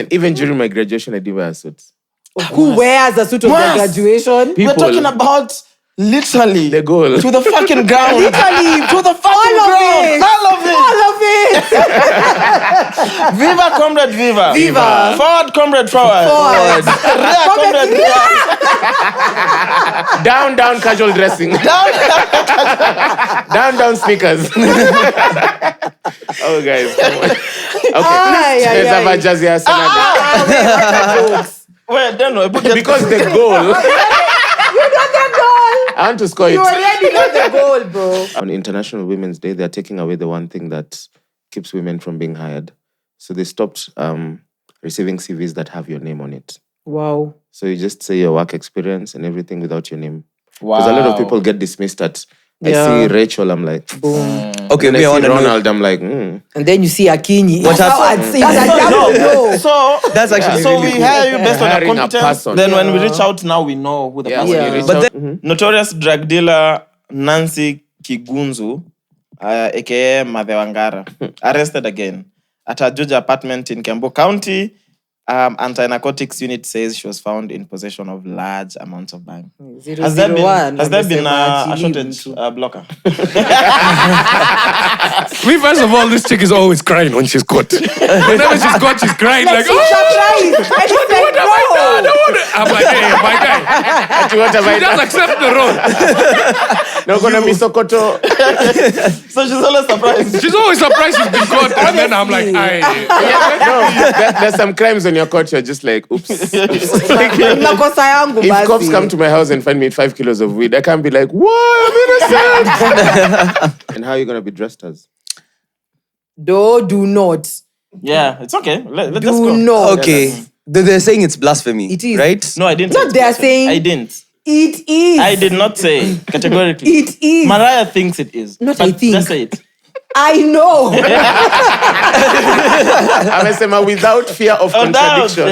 Even during my graduation, I did wear a suit. Who wears a suit of their graduation? People. We're talking about literally The goal. to the fucking ground. Literally. To the fucking ground. All of it. All of it. Viva, comrade, viva. Viva. Forward, comrade, forward. Forward. Rear, comrade, rear. Down, casual dressing. down, sneakers. Oh, guys. Come on. Okay. Let's have a jazzy ass. Wait, don't know. Because the goal. You know the goal. I want to score it. You already know the goal, bro. On International Women's Day, they're taking away the one thing that keeps women from being hired. So they stopped receiving CVs that have your name on it. Wow. So you just say your work experience and everything without your name. Wow. Because a lot of people get dismissed at, I see Rachel, I'm like, boom. Okay, and I see Ronald, I'm like, And then you see Akinyi. What happened? So that's actually so really we hire you based on a competence. person. Then when we reach out now, we know who the person is. But then, Notorious drug dealer Nancy Kigunzu, aka Mathe Wangara, arrested again at her Juja apartment in Kiambu County. Anti-narcotics unit says she was found in possession of large amounts of bang. Has there been a shortage blocker? First of all, this chick is always crying when she's caught. Whenever she's caught, she's crying like, She's surprised. what have I done? I'm like, hey, my guy. What have I Just done? accept the role. No gonna be Sokoto. So she's always surprised. She's always surprised she's been caught. And then I'm like, aye. No, there's some crimes when you're caught, you're just like, oops. Makosa yangu If basi. cops come to my house and find me 5 kilos of weed, I can't be like, what? I'm innocent. And how are you going to be dressed as? Do not. Yeah, it's okay. Let's Do go. not. okay, they're saying it's blasphemy. It is. Right? No, I didn't. Not they are saying. I didn't. It is. I did not say categorically. It is. Mariah thinks it is. Not but I think. Just say it. I know. I'm without fear of contradiction.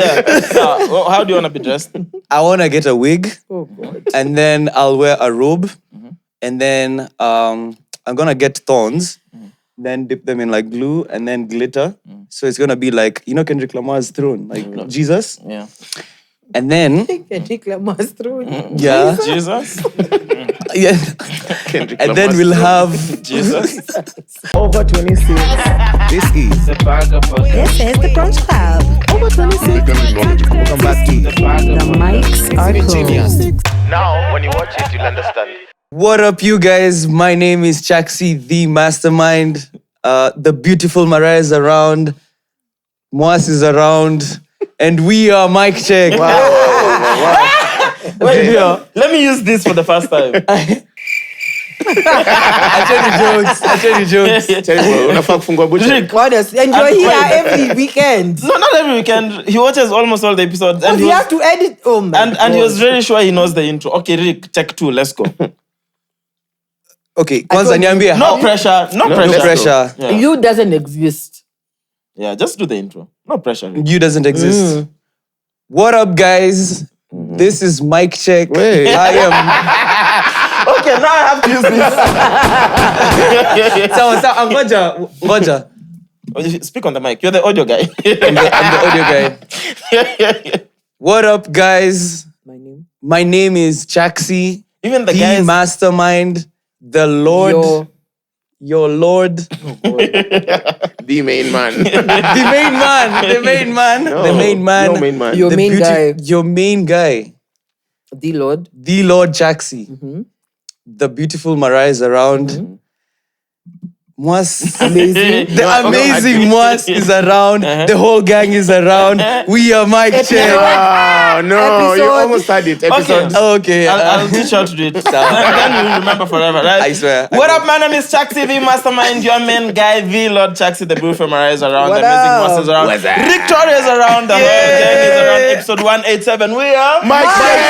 How do you want to be dressed? I want to get a wig. Oh, God. And then I'll wear a robe. And then I'm going to get thorns. Then dip them in like glue and then glitter. So it's going to be like, you know Kendrick Lamar's throne? Like Jesus? Yeah. And then... Kendrick Lamar's throne. Yeah. Jesus? Yeah. And then we'll have... Jesus? Over 26. This is... This is the Brunch Club. Over 26. Welcome back to... The mics are closed. Now, when you watch it, you'll understand. What up, you guys? My name is Chaxy, the mastermind. The beautiful Mariah is around. Mwass is around. And we are Mic Check. Wow. Wait, let me use this for the first time. I tell you jokes. Unafaa kufungua butchery. Honest. And you're here every weekend. No, not every weekend. He watches almost all the episodes. And Because you have to edit. Oh, my and he was very sure he knows the intro. Okay, Rick, take 2. Let's go. Okay, kwanza niambie No pressure. No pressure. Yeah. You doesn't exist. Yeah, just do the intro. No pressure. Rick. You doesn't exist. What up, guys? This is Mic Check. Wait. I am... Okay, now I have to use this. So, ngoja. Speak on the mic. You're the audio guy. I'm the audio guy. What up, guys? My name is Chaxy. Even the the guys. mastermind, the Lord, your Lord, The main man. the main man, No, the main man, no main man. Your main guy. your main guy, The Lord. the Lord Chaxy. The beautiful Mariah is around. Mwass, Amazing. the amazing Mwass is around. The whole gang is around. We are Mic Check. Oh, no. You Episode. almost had it. Episode. Okay, I'll teach you how to do it. And then you'll remember forever, right? I swear. What up, my name is Chaxy, the mastermind, your main guy, the Lord Chaxy, the beautiful Mariah is around, What the amazing up? Mwass is around, Victoria is around, the whole gang is around, episode 187. We are Mic Check.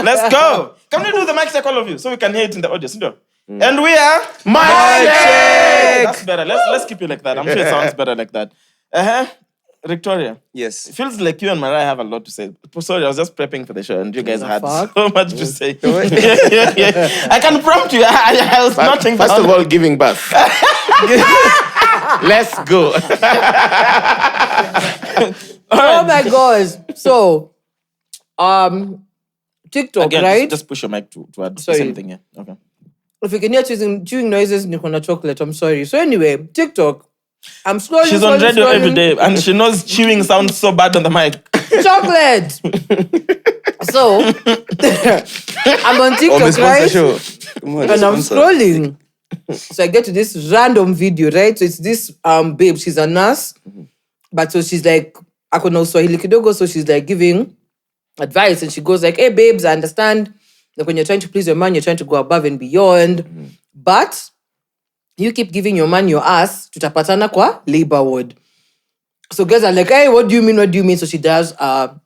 Let's go. Can we do the mic check, all of you, so we can hear it in the audio? And we are Mic Check. That's better. Let's keep it like that. I'm sure it sounds better like that. Victoria. Yes. It feels like you and Mariah have a lot to say. Sorry, I was just prepping for the show and you guys had fuck? so much to say. I can prompt you. I was nothing. First of all, giving birth. Let's go. Oh my gosh. So, TikTok, Again, right? just push your mic towards the Sorry. same thing. Yeah. Okay. If you can hear chewing noises, Nikona chocolate, I'm sorry. So anyway, TikTok. I'm scrolling. She's on scrolling, radio scrolling. every day, and she knows chewing sounds so bad on the mic. Chocolate. So I'm on Oh, TikTok, Miss right? Sponsor Show. Come on, And I'm sponsor. scrolling. So I get to this random video, right? So it's this babe, she's a nurse, but so she's like, I could know Swahili kidogo, so she's like giving advice, and she goes like, hey babes, I understand like when you're trying to please your man, you're trying to go above and beyond, but you keep giving your man your ass, tutapatana kwa labor ward. So guys are like, hey, what do you mean? What do you mean? So she does a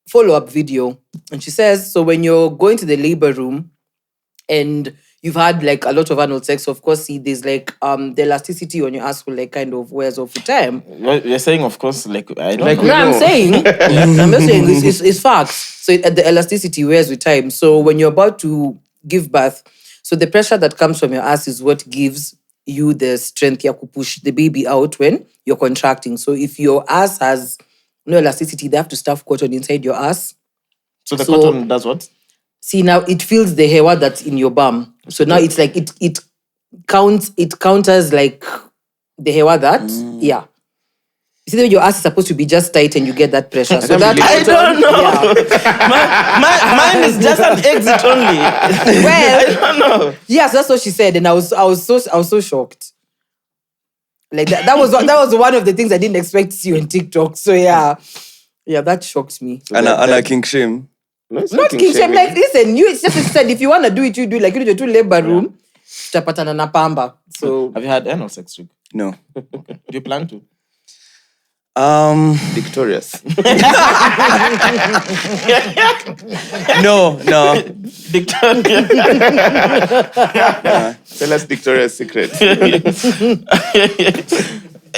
follow-up video, and she says, so when you're going to the labor room and you've had like a lot of anal sex, so of course, see, there's like the elasticity on your ass will like kind of wears off with time. You're saying, of course, like I don't Like know. No, I'm know. saying, I'm just saying it's facts. So the elasticity wears with time. So when you're about to give birth, so the pressure that comes from your ass is what gives you the strength to push the baby out when you're contracting. So if your ass has no elasticity, they have to stuff cotton inside your ass. So the So- cotton does what? See, now it fills the hair that's in your bum. So now it's like it counters like the hair that yeah. You see, your ass is supposed to be just tight and you get that pressure. So that I don't know. Yeah. Mine is just an exit only. Well, I don't know. yes, that's what she said, and I was so shocked. Like that was one of the things I didn't expect to see on TikTok. So yeah, that shocked me. Anna King Shame. No, it's Not king king shame. shaming. Like listen, it's just said if you wanna do it, you do. Like you do the labor room, tutapatana na pamba. So Have you had anal sex, Rick? No. Do you plan to? Victorious. No. Victoria. Tell us Victoria's secret.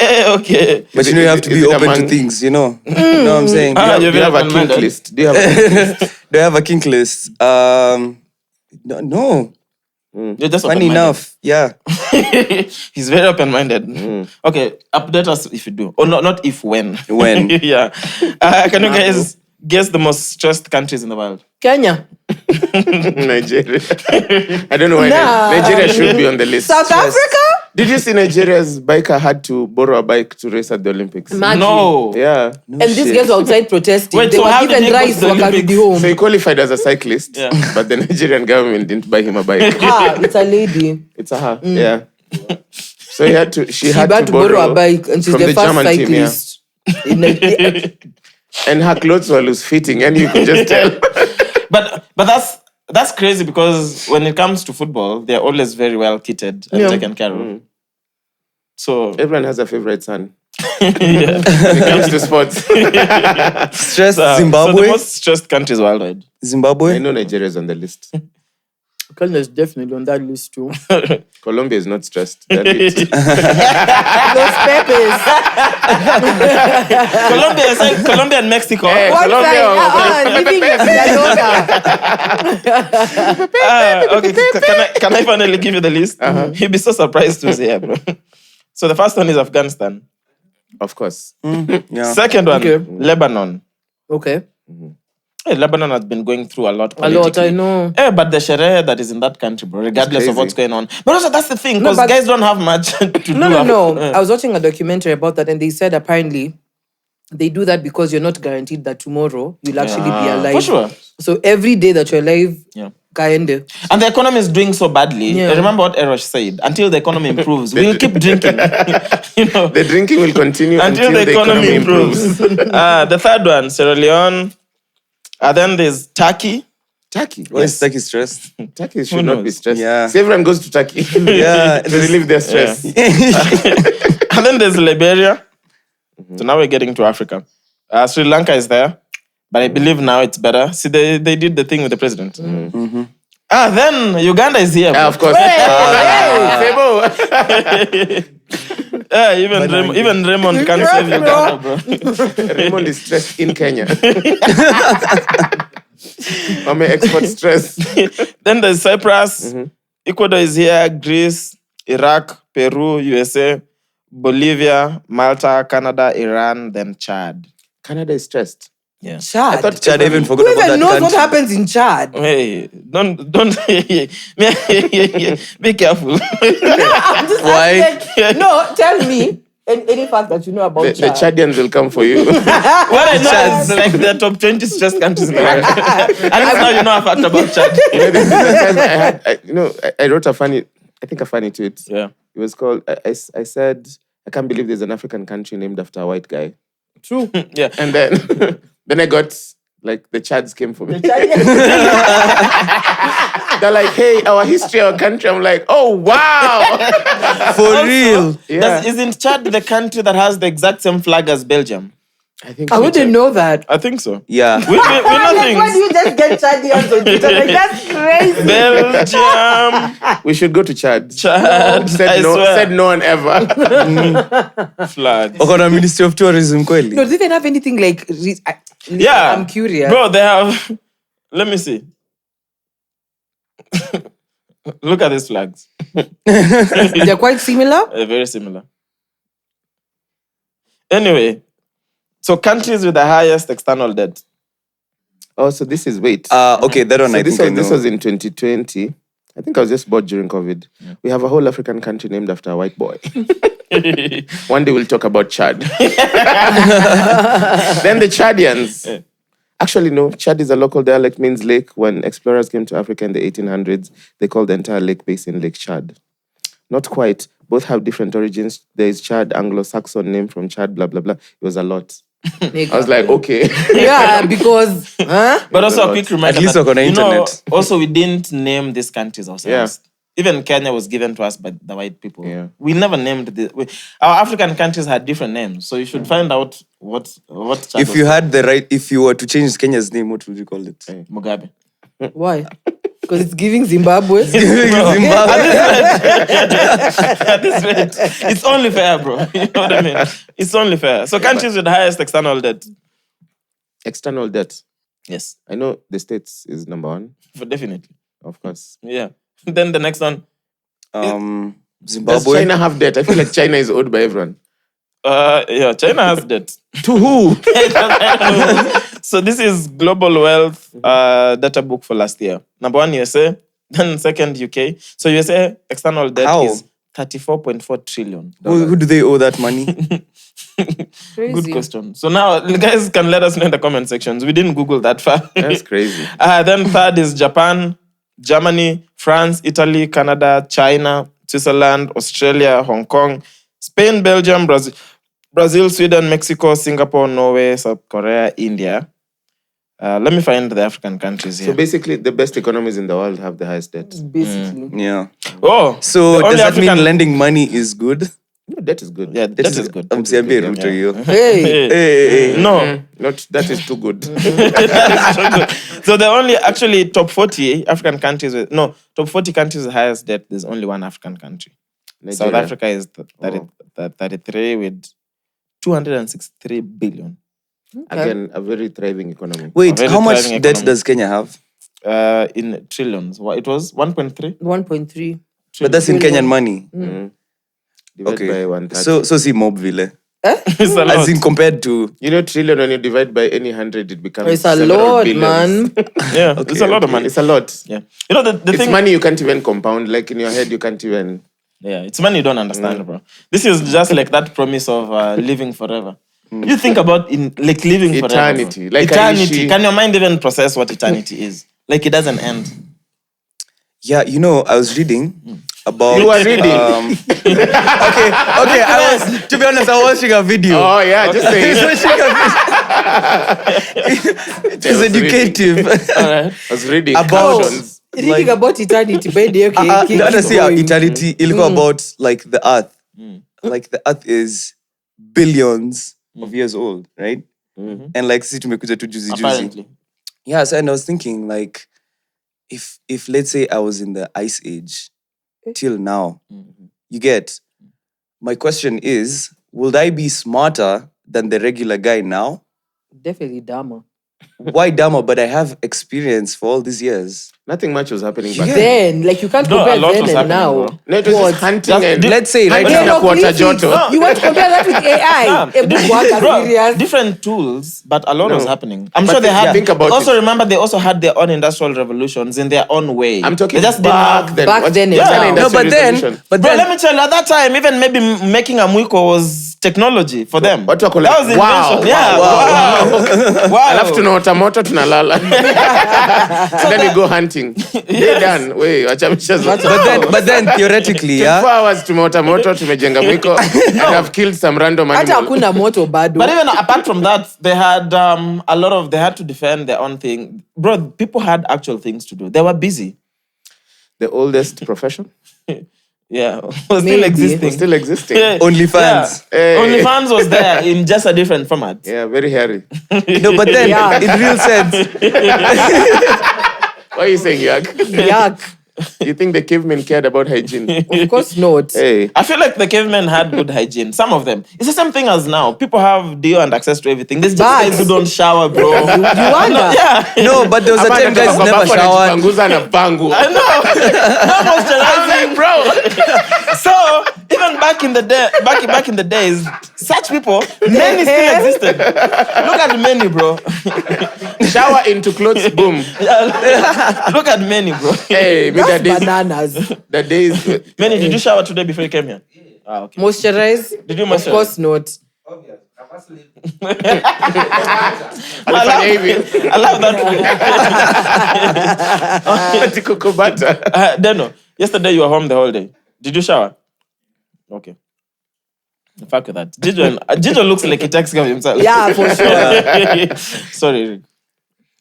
Okay. But you know, you have to Is be it open to among- things, you know? You know what I'm saying? Ah, Do you're you have a very kink open-minded. list? Do you have a kink list? Do I have a kink list? No. You're just Funny open-minded. enough, yeah. He's very open-minded. Okay, update us if you do. Or not if, when. When. Yeah. Can you guys guess the most stressed countries in the world? Kenya, Nigeria. I don't know why Nah. Nigeria should be on the list. South Africa. Did you see Nigeria's biker had to borrow a bike to race at the Olympics? Imagine. No. Yeah. And these guys were outside protesting. Wait, they so were how did given he go to rice the wakarudi Olympics? home. So he qualified as a cyclist, Yeah. but the Nigerian government didn't buy him a bike. It's a lady. It's a her. Yeah. So she She had had to borrow a bike, and she's from the first German team, yeah. cyclist. In Nigeria. And her clothes were loose fitting, and you could just tell. But that's crazy because when it comes to football, they're always very well kitted and Yeah. taken care of. So Everyone has a favorite son. When it comes to sports. Stress, so the Zimbabwe. most stressed countries worldward. I Zimbabwe. know Nigeria is on the list. Kenya is definitely on that list too. Colombia is not stressed. They're lit. Those peppers. Colombia and Mexico. Hey. One Colombia. side, living in Villalonga. Okay, can I finally give you the list? You'd be so surprised to see here, bro. So the first one is Afghanistan. Of course. Yeah. Second one, Okay. Lebanon. Okay. Hey, Lebanon has been going through a lot A lot, I politically. know. Hey, but the sharia that is in that country, bro, regardless of crazy. what's going on. But also that's the thing, No, because but- guys don't have much to do. No. I was watching a documentary about that, and they said apparently they do that because you're not guaranteed that tomorrow you'll actually be alive. For sure. So every day that you're alive, Yeah. kaende. And the economy is doing so badly. Yeah. Remember what Ernest said? Until the economy improves, we'll keep drinking. The drinking will continue until the economy improves. The third one, Sierra Leone. Then there's Turkey. Turkey. Why is Turkey stressed? Turkey should not be knows? stressed. Yeah. So everyone goes to Turkey. Yeah. To relieve their stress. And then there's Liberia. So now we're getting to Africa. Sri Lanka is there. But I believe now it's better. See, they did the thing with the president. Then Uganda is here. Yeah, bro. of course. Yeah, even Raymond can't save Uganda, bro. Raymond is stressed in Kenya. I may export stress. Then there's Cyprus. Ecuador is here. Greece, Iraq, Peru, USA. Bolivia, Malta, Canada, Iran, then Chad. Canada is stressed. Yeah. Chad. I thought Chad even forgot Who about even that knows what country. happens in Chad? Hey, don't be careful. I'm just Why? asking, like, no, tell me any fact that you know about The Chad. Chadians will come for you. What I know is like the top 20 stressed countries in the world. At least now you know a fact about Chad. This is the time I wrote a funny tweet. Yeah. It was called, I said, I can't believe there's an African country named after a white guy. True. Yeah. And then, then I got, like, the Chads came for me. They're like, hey, our history, our country. I'm like, oh, wow. For real. Yeah. Isn't Chad the country that has the exact same flag as Belgium? I think I so. wouldn't know that. I think so. Yeah. We know Like, why do things. you just get Chadians on Twitter? Like, that's crazy. Belgium, We should go to Chad. Chad, I Said swear. no one ever. Flag. Okona Ministry of Tourism kweli. No, do they have anything like... Yeah. I'm curious. Bro, they have... Let me see. Look at these flags. They're quite similar. They're very similar. Anyway, so countries with the highest external debt. Oh, so this is, wait. Okay, that one So I think I know. this was in 2020. I think I was just bored during COVID. We have a whole African country named after a white boy. One day we'll talk about Chad. Then the Chadians. Actually, no. Chad is a local dialect, means lake. When explorers came to Africa in the 1800s, they called the entire lake basin Lake Chad. Not quite. Both have different origins. There is Chad, Anglo-Saxon name from Chad, blah, blah, blah. It was a lot. I was like, okay. Yeah, because... Huh? But also a quick reminder At least that, on the you know, internet. also we didn't name these countries ourselves. Even Kenya was given to us by the white people. Yeah. We never named our African countries had different names. So you should find out what Chad If was you had the right, if you were to change Kenya's name, what would you call it? Mugabe. Why? Because it's giving Zimbabwe. Zimbabwe. At this rate, it's only fair, bro. You know what I mean? It's only fair. So countries with the highest external debt. External debt. Yes, I know the States is number one, definitely. of course. Yeah. Then the next one. Does Zimbabwe. China have debt? I feel like China is owed by everyone. Yeah, China has debt. To who? So this is Global Wealth data book for last year. Number one, USA. Then second, UK. So USA external debt How? is 34.4 trillion. Who do they owe that money? Crazy. Good question. So now, you guys can let us know in the comment sections. We didn't Google that far. That's crazy. Then third is Japan, Germany, France, Italy, Canada, China, Switzerland, Australia, Hong Kong, Spain, Belgium, Brazil, Sweden, Mexico, Singapore, Norway, South Korea, India. Let me find the African countries So here. basically, the best economies in the world have the highest debt. Basically. Yeah. Oh, So the does only that African- mean lending money is good? No, debt is good. Yeah, that is good. I'm saying to you. Hey. Hey. No. Not that is too good. So the only actually top 40 African countries top 40 countries with highest debt, there's only one African country. South Nigeria. Africa is 33 with 263 billion. Again, a very thriving economy. Wait, Very how much thriving debt economy. does Kenya have? In trillions. It was 1.3. 1.3. But that's in Kenyan money. Divide Okay. by 130. So see Mobville. It's a lot. As in compared to You know, trillion, when you divide by any 100, it becomes It's a several lot, billions. man. Yeah, it's a lot of money. It's a lot. Yeah. You know, the It's thing... money you can't even compound. Like in your head, you can't even... Yeah, it's money you don't understand, bro. This is just like that promise of living forever. You think about living forever. Eternity. Bro. Like eternity. Aishi. Can your mind even process what eternity is? Like it doesn't end. yeah, you know, I was reading about You were reading? okay, I was to be honest, I was watching a video. Oh, yeah, just say it. It was educative. Alright. I was reading. About- captions. Reading about eternity, by the Honestly, eternity, ilikuwa about like the earth. Like the earth is billions of years old, right? And like sisi tumekuja tu juzi juzi. Apparently. Yeah, so and I was thinking like if let's say I was in the ice age till now, you get my question is, will I be smarter than the regular guy now? Definitely dumber. Why dumber? But I have experience for all these years. Nothing much was happening back then. Then, like, you can't No, compare a lot then was and happening, now. bro. No, it was just hunting and... Let's say right hunting now. and No, quarter please, joto. you want to compare that with AI? Bro, Serious. different tools, but a lot was happening. I'm But sure they think- had. think about also it. remember, they also had their own industrial revolutions in their own way. I'm talking They just back didn't have. then. Back What- then and what kind of now. No, industrial but then, revolution? but Bro, then, let me tell you, at that time, even maybe making a mwiko was technology for them. What wako that like, was wow, invention. Yeah, wow. wow. Alafu tunaota moto tunalala. Then we go hunting. They're done. Wait, wacha mchezo. but then theoretically, 24 yeah. hours tumeota moto, tumejenga mwiko, and I've killed some random Hata animal. hakuna moto bado. But even apart from that, they had they had to defend their own thing. Bro, people had actual things to do. They were busy. The oldest profession Yeah, was still Maybe. existing. still existing. OnlyFans. Yeah. Hey. OnlyFans was there in just a different format. Yeah, very hairy. No, but then, Yeah. in real sense, Why are you saying yak? Yuck. You think the cavemen cared about hygiene? Of course not. Hey, I feel like the cavemen had good hygiene. Some of them. It's the same thing as now. People have deo and access to everything. There's just But- guys who don't shower, bro. You wonder. Yeah. no, but there was a Ama time guys anatoka kwa never bafu showered. anajipanguza na pangu. I know. No moisturizing, bro. So even back in the day, back in the days, such people, many still existed. Look at many, bro. Shower into clothes, boom. Look at many, bro. Hey, me That's the days, bananas. the days. Many, did you shower today before you came here? Ah, okay. Moisturize? Did you Of moisturize? course not. Alifanya hivi. I love that. Ati kukubata. Deno, yesterday you were home the whole day. Did you shower? Okay. Fuck with that. Jijo looks like he takes care of himself. Yeah, for sure. Sorry, Rick.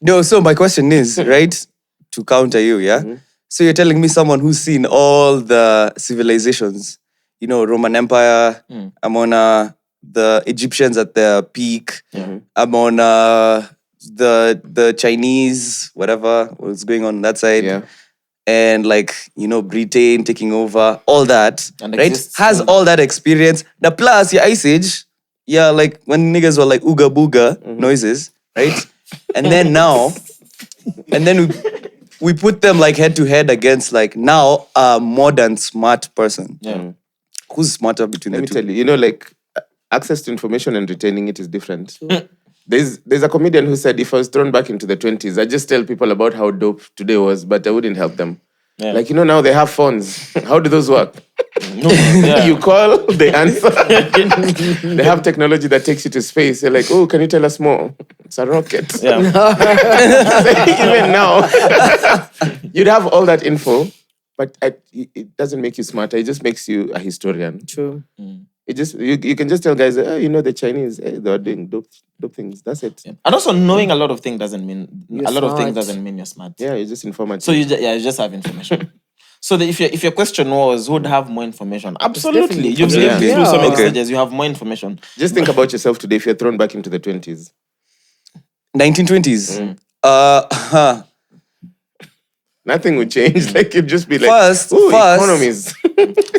No, so my question is, right, to counter you, yeah? So you're telling me someone who's seen all the civilizations, you know, Roman Empire, I'm on the Egyptians at their peak, I'm on the Chinese, whatever was going on that side. Yeah. And like, you know, Britain taking over, all that, And right? exists. Has all that experience. Now, plus your Ice Age, yeah, like when niggas were like ooga booga noises, right? And then now, and then we put them like head to head against like now a modern smart person. Yeah. Who's smarter between Let me the tell two? you, like access to information and retaining it is different. There's a comedian who said, if I was thrown back into the 20s, I'd just tell people about how dope today was, but I wouldn't help them. Yeah. Like, now they have phones. How do those work? No, yeah. You call, they answer. They have technology that takes you to space. You're like, oh, can you tell us more? It's a rocket. Yeah. Even now, you'd have all that info, but it doesn't make you smarter. It just makes you a historian. True. It just you can just tell guys, the Chinese, they're doing dope things. That's it. And also knowing a lot of things doesn't mean You're a lot of things smart. doesn't mean you're smart. Yeah, you're just informative. So you just have information. So if your question was who would have more information, absolutely. You've lived Yeah. through so many Okay. stages. You have more information. just think about yourself today if you're thrown back into the 20s. 1920s. Nothing would change. Like you'd just be like, First- economies.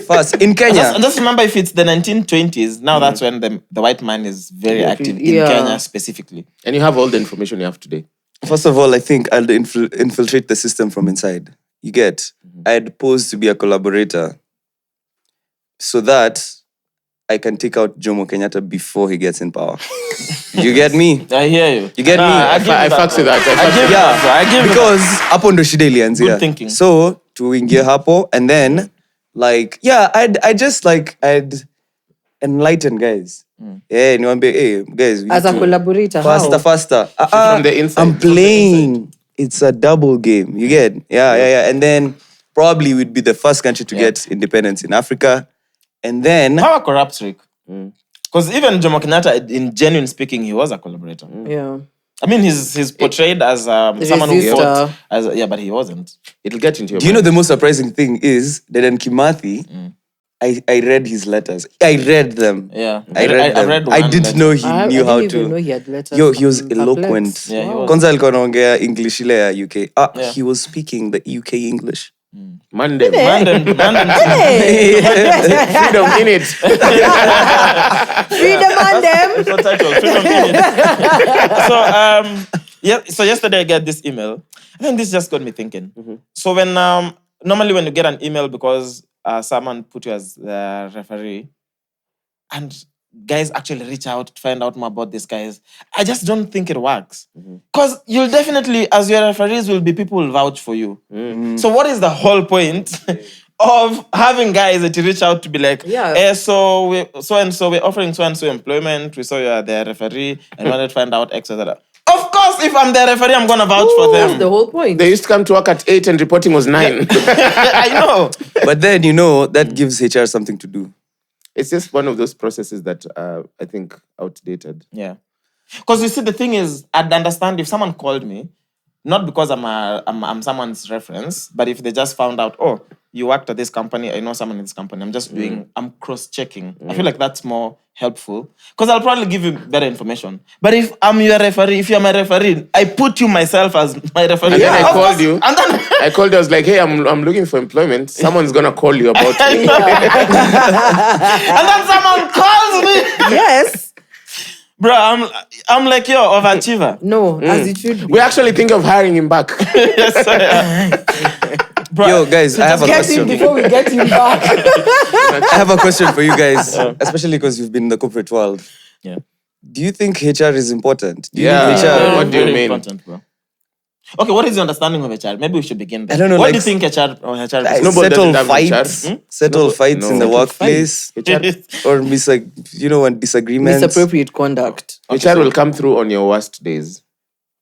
First, in Kenya. Just remember, if it's the 1920s, now that's when the white man is very active in Yeah. Kenya specifically. And you have all the information you have today. First of all, I think I'll infiltrate the system from inside. You get? I'd pose to be a collaborator so that I can take out Jomo Kenyatta before he gets in power. You get me? I hear you. You get me? I fucks with that. I give you that, bro. I give you Because hapo ndo shida ilianzia. Good thinking. So tuingie hapo and then like I'd enlighten guys. Yeah, niwaambie, hey guys, we As need a to- collaborator, faster. From the inside. I'm playing. It's a double game. You get? Yeah. And then probably we'd be the first country to get independence in Africa. And then Power corrupts, Rick. Because even Jomo Kenyatta, in genuine speaking, he was a collaborator. Yeah. I mean, he's portrayed as someone who fought. But he wasn't. It'll get into your do you know mind. the most surprising thing is that in Kimathi, I read his letters. I read them. Yeah. I read them. read I one didn't letter. know he I knew how didn't even know to. he had letters. Yo, he was from eloquent. tablets. Yeah, he Wow. was. Kwanza alikuwa anaongea English ile ya UK. Yeah. He was speaking the UK English. Mandem. Freedom Freedom in it. on them. So title, Freedom in it. So yesterday I got this email. And then this just got me thinking. So when normally when you get an email because someone put you as the referee, and guys actually reach out to find out more about these guys, I just don't think it works. Because you'll definitely, as your referees, will be people who vouch for you. So what is the whole point of having guys that you reach out to be like, so we're offering so-and-so employment, we saw you are the referee, and we wanted to find out X, etc. Of course, if I'm the referee, I'm going to vouch for them. That's the whole point. They used to come to work at 8 and reporting was 9. I know. But then, that gives HR something to do. It's just one of those processes that I think outdated. Yeah. Because you see, the thing is, I'd understand if someone called me, not because I'm someone's reference, but if they just found out, oh, you worked at this company, I know someone in this company, I'm cross-checking. I feel like that's more helpful. Because I'll probably give you better information. But if I'm your referee, if you're my referee, I put you myself as my referee. And then I Of called course, you. And then I called you, I was like, hey, I'm looking for employment. Someone's going to call you about it. and then someone calls me. Yes. Bro, I'm like, yo, overachiever. No, as it should be. We actually think of hiring him back. Bro, Yo, guys, I have a Get him question. before we get him back. I have a question for you guys, especially because you've been in the corporate world. Yeah. Do you think HR is important? Do you Yeah. think HR? What do you Very mean? important, bro. Okay, what is your understanding of HR? Maybe we should begin there. I don't know, What like, do you think HR or HR Nobody settle doesn't have fights, HR. settle fights in the No. workplace, or when disagreements. Misappropriate conduct. HR will come through on your worst days.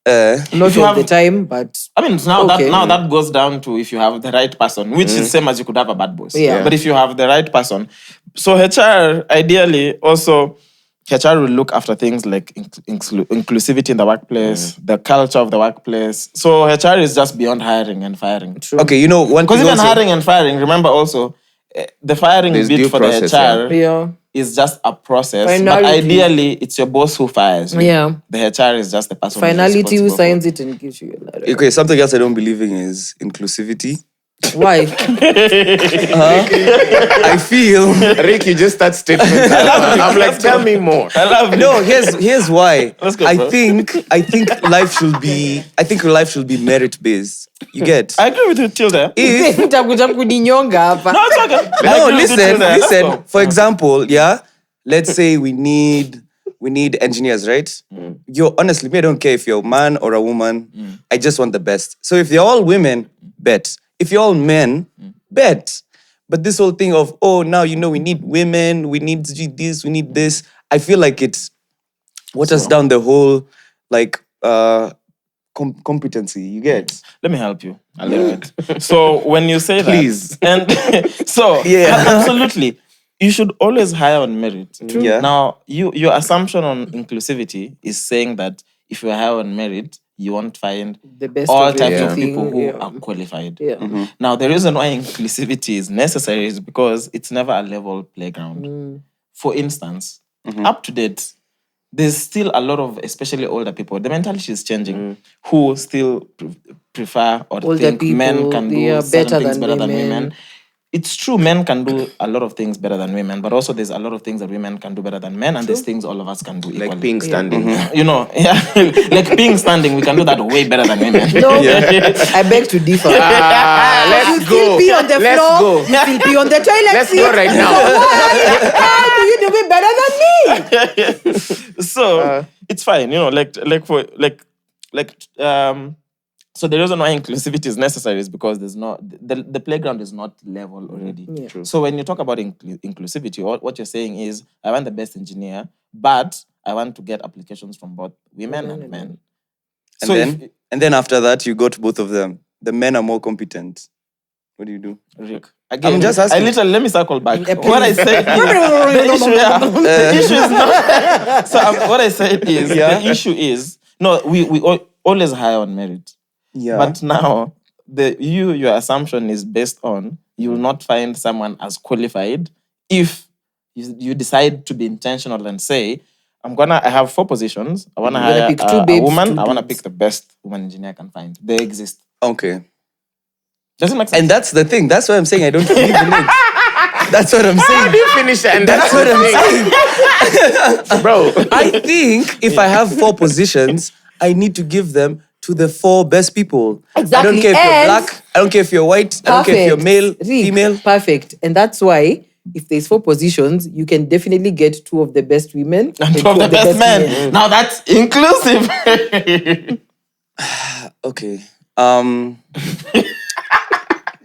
Not you all have- the time, but I mean, now Okay. that goes down to if you have the right person, which is same as you could have a bad boss. Yeah. But if you have the right person, so HR ideally also HR will look after things like inclusivity in the workplace, the culture of the workplace. So HR is just beyond hiring and firing. Okay, one Because thing even also, hiring and firing, remember also the firing There's bit due for process, the HR yeah. is just a process. But Finality. ideally, it's your boss who fires you. Yeah. The HR is just the person who's Finality who responsible for- signs it and gives you a letter. okay, something else I don't believe in is inclusivity. Why? I feel Rick, you just start statements. I'm like, tell me more. I love it. no. Here's why. Let's go, I bro. think life should be merit based. You get? I agree with you till there. If Utakuja kuninyonga hapa. No, it's okay. I no, agree with you till there. Let's listen. go. For example, let's say we need engineers, right? Honestly, me, I don't care if you're a man or a woman. I just want the best. So if they're all women, bet. If you're all men, bet. But this whole thing of, now we need women, we need this, we need this. I feel like it's waters down the whole competency. You get? Let me help you a little bit. So when you say that, Please. and so absolutely, you should always hire on merit. Yeah. Now, your assumption on inclusivity is saying that if you hire on merit, you won't find The best all of types of everything, people who yeah. are qualified. Yeah. Now, the reason why inclusivity is necessary is because it's never a level playground. For instance, up to date, there's still a lot of, especially older people, the mentality is changing, who still prefer or Older think men people, can they do are certain better things than better than women. women. It's true, men can do a lot of things better than women, but also there's a lot of things that women can do better than men, and there's things all of us can do equally. Like being standing. You know, like being standing, we can do that way better than women. No, I beg to differ. Let's You still go. pee on the Let's floor. go. You still pee on the toilet Let's seat. go right now. How do you do it better than me? So it's fine, so the reason why inclusivity is necessary is because there's not the playground is not level already. Yeah. True. So when you talk about inclusivity, what you're saying is I want the best engineer, but I want to get applications from both women and men. And then after that, you got both of them. The men are more competent. What do you do? Rick, again, I'm just asking. let me circle back. please. What I said is the issue is not. So what I said is the issue is no. We always hire on merit. Yeah. But now, your assumption is based on you will not find someone as qualified if you decide to be intentional and say, I have 4 positions. I want to hire pick two a babes, woman. two I want to dudes. pick the best woman engineer I can find. They exist. Okay. Does it make sense? And that's the thing. That's why I'm saying I don't believe in it. That's what I'm saying. Finish it, and That's what I'm saying. bro. I think if I have 4 positions, I need to give them to the 4 best people. Exactly. I don't care if you're And- black. I don't care if you're white. I don't care if you're male, Rick, female. Perfect. And that's why if there's 4 positions, you can definitely get 2 of the best women and 2 of the best men. women. Now that's inclusive. Okay.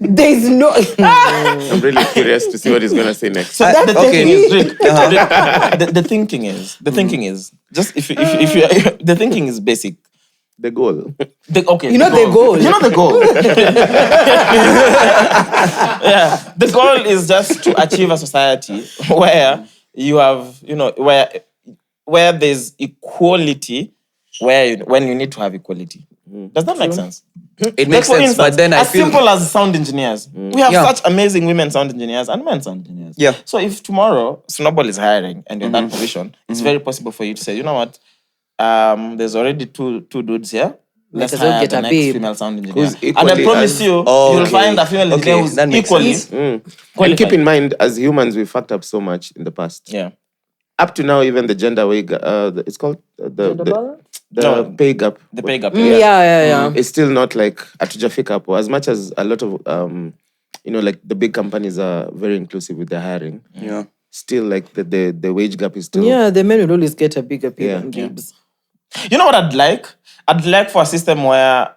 There's no. I'm really curious to see what he's gonna say next. So the okay. thinking is, Rick, the thinking is just if you the thinking is basic. The goal. You know the goal. You know the goal. Yeah, the goal is just to achieve a society where you have, where there's equality, when you need to have equality. Does that make sense? It makes For sense, instance, but then I as feel... simple as sound engineers, we have Yeah. such amazing women sound engineers and men sound engineers. Yeah. So if tomorrow Snowball is hiring and you're in that position, it's very possible for you to say, you know what, there's already two dudes here. Let's as well hire get the a next babe female sound engineer. Who's And I equally promise as- you, Oh, you'll okay. find a female engineer Okay, who's that makes equally sense. And keep in mind, as humans, we fucked up so much in the past. Yeah. Up to now, even the gender way, it's called the No. pay gap. The pay gap. Yeah. It's still not like atujafika hapo. As much as a lot of like the big companies are very inclusive with their hiring. Yeah. Still, like the wage gap is still. Yeah, the men will always get a bigger pay Yeah. than babes. You know what I'd like? I'd like for a system where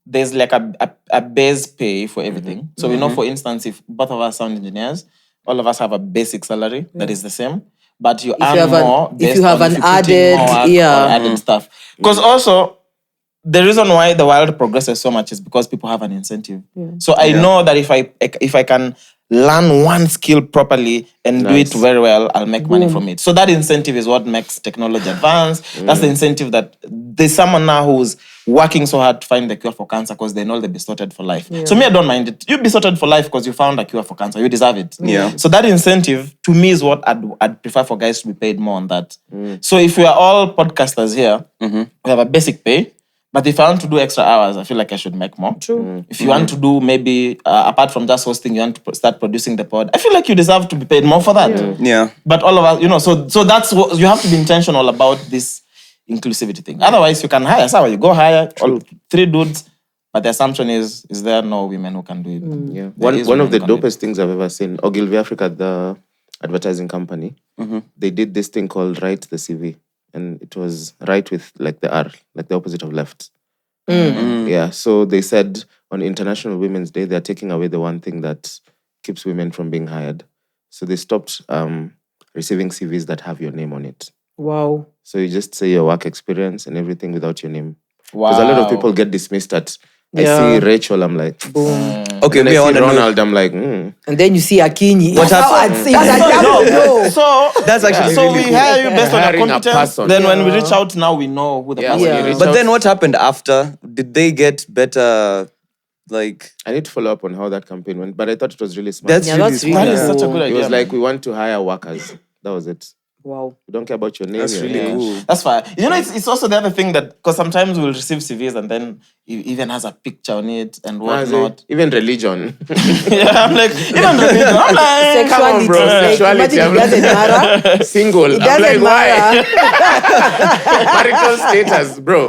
there's like a base pay for everything. So we know, for instance, if both of us sound engineers, all of us have a basic salary that is the same, but you earn more if you based have on an you put in added- more work yeah. or added stuff. Because also, the reason why the world progresses so much is because people have an incentive. So I know that if I can learn one skill properly and do it very well, I'll make money from it. So that incentive is what makes technology advance. That's the incentive that there's someone now who's working so hard to find the cure for cancer because they know they'll be sorted for life. So me, I don't mind it. You'll be sorted for life because you found a cure for cancer. You deserve it. Yeah. So that incentive, to me, is what I'd prefer for guys to be paid more on that. So if we are all podcasters here, we have a basic pay. But if I want to do extra hours, I feel like I should make more. True. If you want to do maybe, apart from just hosting, you want to start producing the pod, I feel like you deserve to be paid more for that. Yeah. But all of us, so that's what, you have to be intentional about this inclusivity thing. Otherwise, you can hire someone. You go hire all 3 dudes, but the assumption is there no women who can do it? Yeah. There is One of women the who can do it. dopest things I've ever seen, Ogilvy Africa, the advertising company, they did this thing called Write the CV. And it was right with like the R, like the opposite of left. Yeah. So they said on International Women's Day, they're taking away the one thing that keeps women from being hired. So they stopped receiving CVs that have your name on it. Wow. So you just say your work experience and everything without your name. Because a lot of people get dismissed at, I Yeah. see Rachel, I'm like, Boom. Okay, and I me, I see want to know. Ronald, I'm like, And then you see Akinyi. What That's how happened? I'd say that. No. So That's actually so really we cool. hire you based on a Hiring a competence. person. Then when we reach out now, we know who the person Yeah. is. But then what happened after? Did they get better, like... I need to follow up on how that campaign went, but I thought it was really smart. That's Yeah, really that's sweet. That is cool. such a good It idea. was like, man. we want to hire workers. That was it. Wow. We don't care about your name. That's your really name. cool. That's fine. It's also the other thing that, because sometimes we'll receive CVs and then it even has a picture on it and whatnot. Even religion. Yeah, I'm like, even the I'm like, Come on, bro. Like, Sexuality, imagine it doesn't matter. Single. It I'm like, doesn't why? matter. Marital status, bro.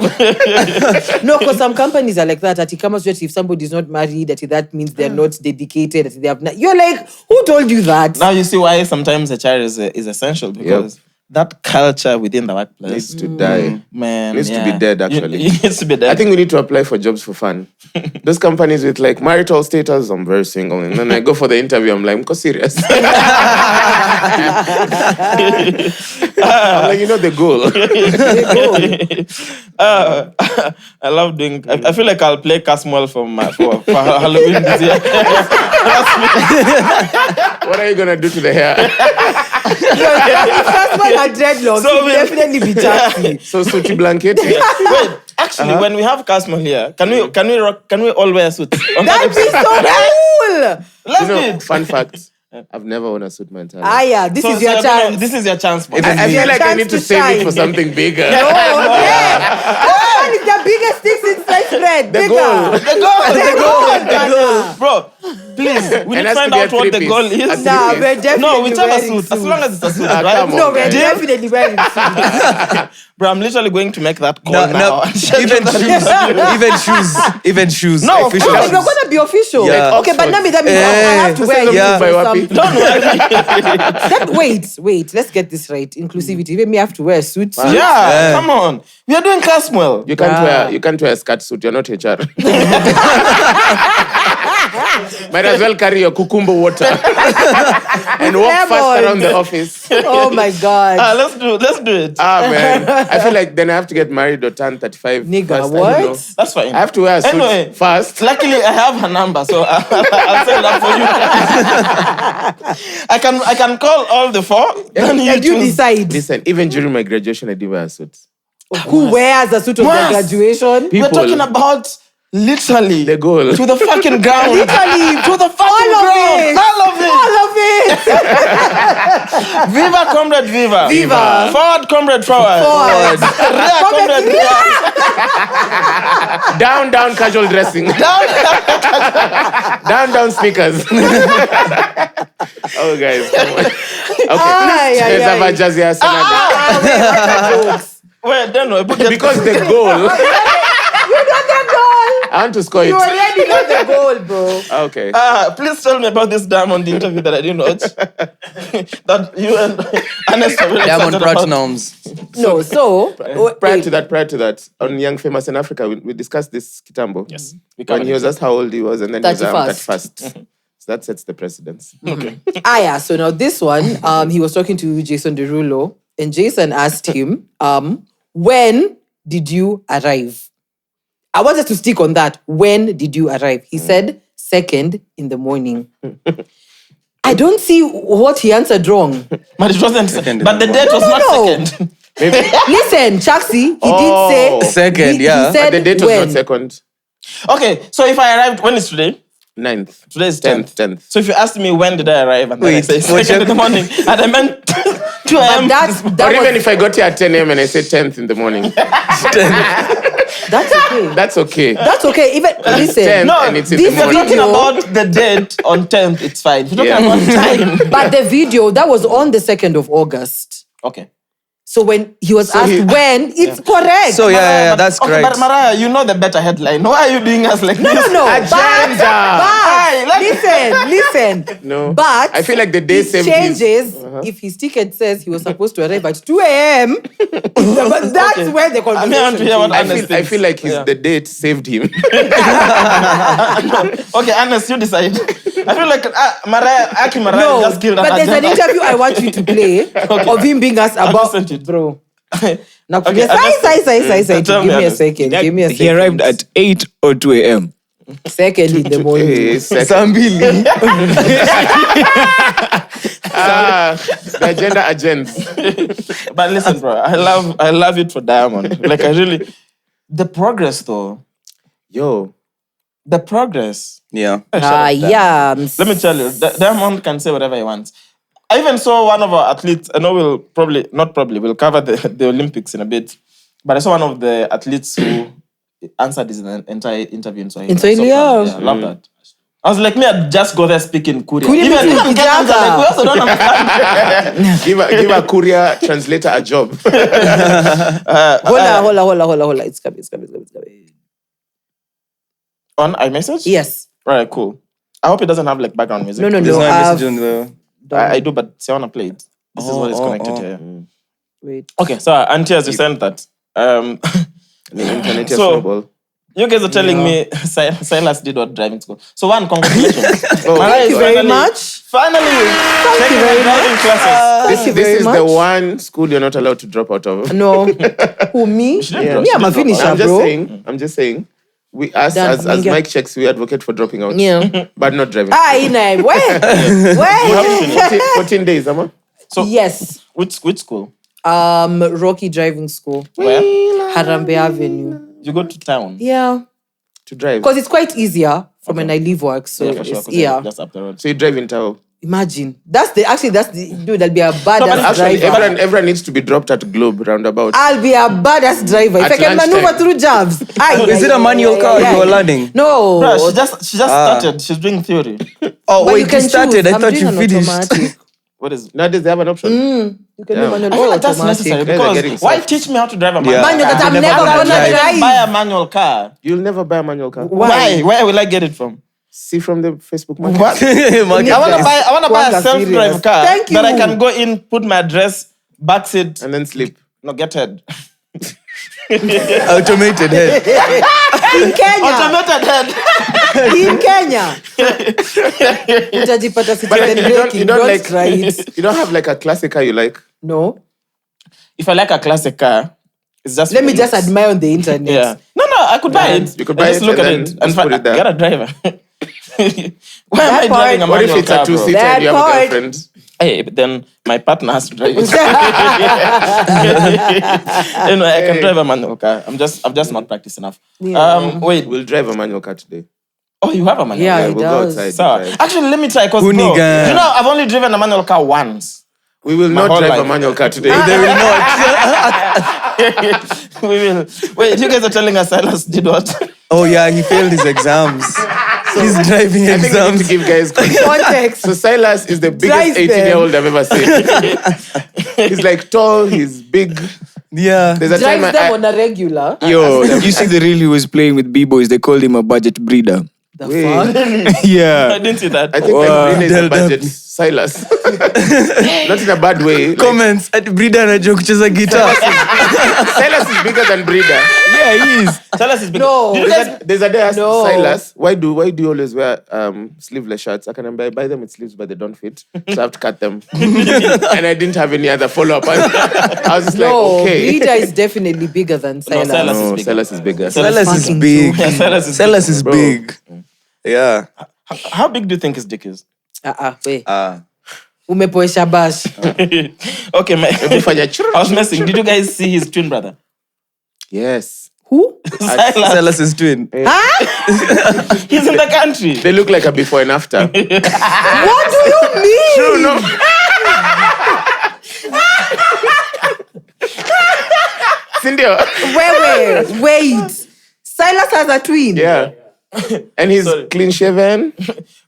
No, because some companies are like that. That if somebody's not married, that means they're not dedicated. That they have not. You're like, who told you that? now you see why sometimes HR is essential, because that culture within the workplace, Needs to die. man, Needs to be dead, actually. It needs to be dead. I think we need to apply for jobs for fun. Those companies with like marital status, I'm very single. And then I go for the interview, I'm like, I'm serious. I'm like, the goal. I love doing. I feel like I'll play Casmwell for Halloween this year. What are you going to do to the hair? First one had dreadlocks. So So we- definitely be Chaxy. So, Suti Blanket. Wait, actually, when we have Casmwell here, can we all wear suits? That'd be so cool. Let's do it. Fun fact. I've never worn a suit my entire life. Yeah, this is your you're gonna- chance. This is your chance. boy. I feel like I chance need to to save it shine. for something bigger. Oh, yeah. What is the biggest sticks in sliced bread? The Bigger. goal. The goal. Bro, please, we need to has to find be a out what the three-piece. goal A is. three-piece. Nah, we're definitely No, whichever wearing suit. As long as it's a suit, Ah, right? come on. No, we're guys. definitely wearing suits. Bro, I'm literally going to make that call No, now. even shoes. Even shoes. No, official Oh, of you're shoes. gonna be official. Yeah. Okay, but Nami, that means I have to Eh, wear this is you a for move by some- Wapi. Don't worry. Wait. Let's get this right. Inclusivity. Maybe have to wear a suit. Yeah, come on. We are doing Caswell. You can't wear a skirt suit. You're not HR. Might as well carry your cucumber water and walk fast lemon. around the office. Oh my God. Let's do it. Man. I feel like then I have to get married or turn 35. Nigga, first. I don't what? know. That's fine. I have to wear a suit Anyway. first. Luckily, I have her number, so I'll send that for you. I can call all the four. Then you And you choose. decide Listen, even during my graduation, I did wear a suit. who wears a suit of their Mwass. graduation. We're talking about literally The goal. to the fucking ground. Literally, to the fucking all of ground. it. All of it. All of it. Viva, comrade, viva. Viva. Forward, comrade, forward. Forward. Rear, comrade, rear. Down, casual dressing. down, sneakers. Oh, guys. Come on. Okay. There's a Vajazi Arsenal. Jokes. Wait, then no, Because the goal, You know the goal. I want to score You it. already know the goal, bro. Okay. please tell me about this diamond interview that I didn't watch. That you and Ernest are really Diamond excited about. Platinums. No, so Prior to that, on Young Famous in Africa, we discussed this Kitambo. Yes. When he was asked how old he was, and then he was 31st. 31st. So that sets the precedence. yeah. So now this one, he was talking to Jason Derulo, and Jason asked him, when did you arrive? I wanted to stick on that. When did you arrive? He said 2nd in the morning. I don't see what he answered wrong. But it wasn't. Second in But the the date was No, not no. second. Listen, Chaxy, he Oh. did say Second, yeah. He said The date was when. not second. Okay, so if I arrived, when is today? 9th. Today is 10th. 10th. So if you asked me when did I arrive, and then I Wait, say what 2nd in the morning, and I meant 2 a.m. But that Or even was, if I got here at 10 a.m. and I said 10th in the morning, that's okay. that's okay. That's okay. Even listen, 10 No, and it's in this if the you're morning. talking video- about the date on 10th, it's fine. If you're talking Yeah. about time. but the video that was on the 2nd of August. Okay. So when he was asked he- when, it's correct. So yeah, But- that's okay, correct. But Mariah, you know the better headline. Why are you doing us like this? no. Agenda. Hey, let- Listen. No. But I feel like the day it saved changes if his ticket says he was supposed to arrive at 2 a.m. But that's where the I want to conversation hear what changed. Ernest I feel like Yeah. the date saved him. Okay, Ernest, you decide. I feel like Mariah No, just killed but an there's an agenda. interview I want you to play of him being asked about, send it. bro. Now, Okay, say. tell Give me, me a Ernest. second. Give me a second. He arrived at 8 or 2 a.m. 2nd in the morning. Hey, second. Sambili. The agenda agents. But listen, bro, I love it for Diamond. Like I really, the progress though, Yo, the progress. Yeah. Yeah. Let me tell you, Diamond can say whatever he wants. I even saw one of our athletes. I know we'll cover the Olympics in a bit. But I saw one of the athletes who answered his entire interview in Swahili. In Swahili, So, yeah. I love that. I was like, me, I'd just go there speaking Korean. Korean Even speaking Kenyans are like, we Jaga. also don't understand. give a courier translator a job. Hold on. It's coming. On iMessage? Yes. Right, cool. I hope it doesn't have like background music. No. There's no I've- message on the. I do, but I want to play it. This is what is connected here. Wait. Okay, so Auntie, as you sent that. The internet is So- snowball. You guys are telling me Silas did what driving school. So one, congratulations. Oh, Mariah Thank is you very finally- much. Finally, taking very her driving classes. Thank you This very is much. the one school you're not allowed to drop out of. No. Who, me? Yeah. Me, I'm a She did finisher, I'm just bro. saying. I'm just saying. We as Dan, as Minga. Mike checks, we advocate for dropping out. Yeah. But not driving. Inai. Where? 14 days, Amma. So- Yes. Which school? Rocky Driving School. Where? Harambe Avenue. You go to town. Yeah. To drive. Because it's quite easier from when I leave work. So, Yeah, for sure. it's, 'cause you're yeah. just up the road. So you drive in Tao. Imagine. That's the dude, that'll be a badass Actually, driver. everyone needs to be dropped at Globe roundabout. I'll be a badass driver. If At I can lunchtime. maneuver through jobs. Is it a manual car you were learning? No. Bro, she just started. She's doing theory. Oh, But wait, you can started. choose. I I'm thought doing you an finished. automatic. What is? Nowadays, they have an option. You can do manual I feel or like that's necessary automatic. Guys are getting because why soft. teach me how to drive a manual Yeah. Manual car? that I'm never never gonna gonna drive. drive. Buy a manual car. You'll never buy a manual car. Why? Where will I get it from? See from the Facebook market. What? I wanna buy a Kwanga self-drive serious. car Thank that I you. can go in, put my address, backseat, And then sleep. no, get head. Automated head. In Kenya. Automated head. In Kenya. Utajipata But citizen breaking. Don't like, try it. you don't have like a classic car you like. No. If I like a classic car, it's just Let for me the just looks. admire on the internet. Yeah. No, I could buy it. You could I buy just it look and at then it and just put it there. get a driver. Why am I That driving a part- What if manual it's a car, bro? two-seater and you have a That part- girlfriend? Hey, but then my partner has to drive it. I can drive a manual car. I'm just not practiced enough. Yeah. Wait. We'll drive a manual car today. Oh, you have a manual Yeah, car? he we'll go does. outside. So, drive. actually, let me try. Cause Hoonigan. bro, you know, I've only driven a manual car once. We will not whole drive a life. manual car today. They will not. We will. Wait, you guys are telling us Silas did what? Oh, yeah, he failed his exams. He's driving I think we need exams. to give guys context. Context. So Silas is the Drive biggest them. 18-year-old I've ever seen. He's like tall, he's big. Yeah. There's a time Drives them on a regular. Yo, you see the reel he was playing with B-boys, they called him a budget breeder. The Wait. fuck? I Yeah. didn't see that. I think like Rene is a budget Silas. Not in a bad way. Like, Comments at Brida anajua kucheza guitar. Silas is bigger than Brida. Yeah, he is. Silas is big. No. Did you guys? There's a day I asked No. Silas, why do you always wear sleeveless shirts? I can buy them with sleeves, but they don't fit. So I have to cut them. And I didn't have any other follow-up. I was just No, like, okay. Brida is definitely bigger than Silas. Silas is No, bigger. Silas is bigger. Silas is fucking big. joking. Silas is big. Silas is big. Yeah. How big do you think his dick is? Wait. Ah. Umepoesha bash. Okay, Fanya churr. I was messing. Did you guys see his twin brother? Yes. Who? Silas. Silas is twin. He's in the country. They look like a before and after. What do you mean? True, no? Cindy. Wait. Silas has a twin. Yeah. And he's Sorry. clean shaven.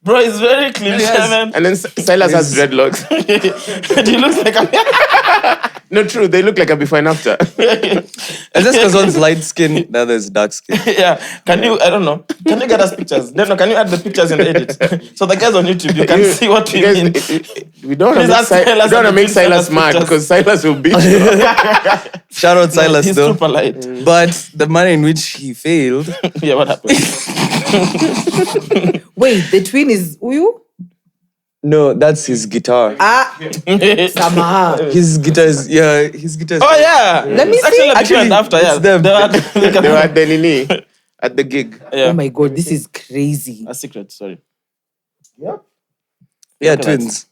Bro, he's very clean shaven. And then Silas has dreadlocks. He looks like a... No, true. They look like a before and after. It's just because one's light skin, the other is dark skin. Yeah. Can you, I don't know. Can you get us pictures? No, can you add the pictures in the edit? So the guys on YouTube, you can see what we Guys, mean. we don't want Please ask Silas to and make please Silas send us mad pictures. because Silas will beat you. Shout out Silas He's though. super light. But the manner in which he failed, Yeah, what happened? Wait, the twin is Uyu? no, that's his guitar. Samaha. His guitar is, his guitar is. Oh, yeah. Let me It's see. Actually, after, yeah. it's them. They They were at the Nini at the gig. yeah. Oh my god, this is crazy. A secret, sorry. Yeah, twins.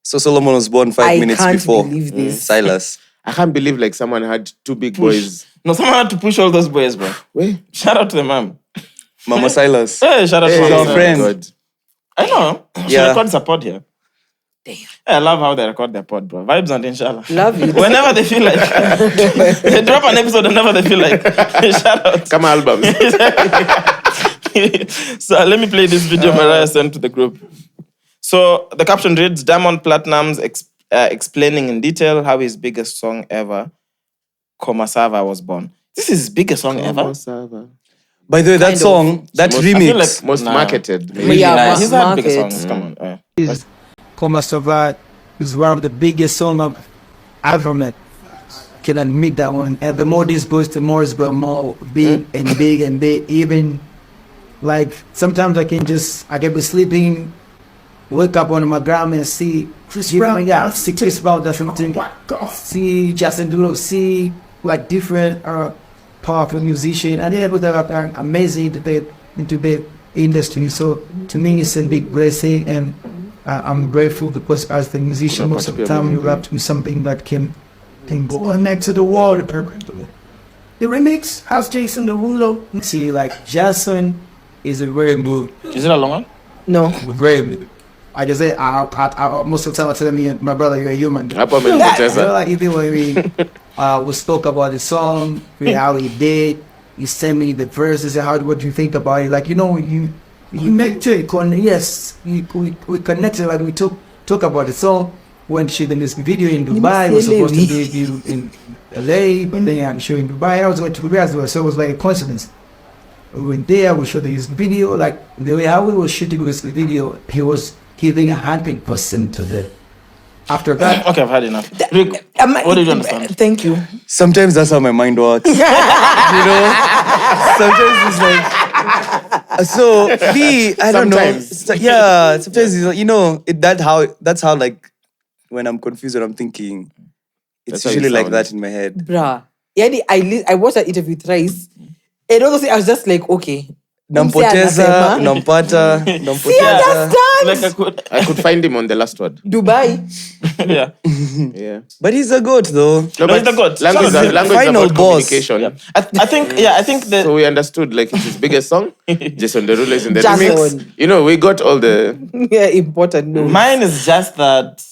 So Solomon was born 5 I minutes can't before believe this. Silas. I can't believe like someone had two big boys. No, someone had to push all those boys, bro. Wait. Shout out to the mom. Mama Silas. Hey, shout out to our mom. friend. God. I know. She Yeah. records a pod here. Damn. I love how they record their pod, bro. Vibes and inshallah. Love you. Whenever they feel like. They drop an episode whenever they feel like. Shout out. Come albums. So let me play this video Mariah sent to the group. So the caption reads, Diamond Platnumz explaining in detail how his biggest song ever, Komasava, was born. This is his biggest song ever? By the way, that Kind of. song, that Most- I feel remix, like- Most Nah. marketed. Really Yeah, nice. mass He's had bigger market. songs. Come on. is Koma Savat is one of the biggest songs I've ever met. Can admit that one. And the more this goes, the more it's got more big and big and big. Even like sometimes I can be sleeping, wake up on my ground and see Chris Brown, see Chris Brown, that's something. See Justin Derulo, see like different powerful musician, and they're able to have an amazing debate into the industry. So to me, it's a big blessing, and I'm grateful because as the musician, most of the time you rap to something that can go next to the wall. The remix has Jason Derulo. See, like Jason is a very good, Is it a long one? No. very good. I just say, most of the time I tell me, my brother, you're a human. Hapo So amenipoteza. like even when we spoke about the song, how he did, he sent me the verses and what do you think about it? Like, you know, you make it. Yes, we connected. Like we talk about the song. When she did this video in Dubai, was supposed to debut in LA, but then I'm showing Dubai. I was going to Dubai as well, so it was like a coincidence. We went there, we shot his video. Like the way how we were shooting this video, he was giving 100% to the. After that, Okay, I've had enough. Rick, what did you understand? Thank you. Sometimes that's how my mind works. You know? Sometimes it's like so me, I don't Sometimes. know. Yeah, sometimes it's like, you know, that's how like when I'm confused or I'm thinking, it's That's how you usually like sound. that in my head. Bruh. Yani, I watched that interview thrice. And honestly, I was just like, okay. Nampoteza, nampata, See, nampoteza. understand? I could find him on the last word. Dubai. Yeah. Yeah. But he's a goat though. No, he's the goat. Language, Shout out. language is Final about boss. communication. Yeah. I think the So we understood like it's his biggest song. Jason Derulo is in the Jason. remix. You know, we got all the. Yeah, important notes. mine is just that.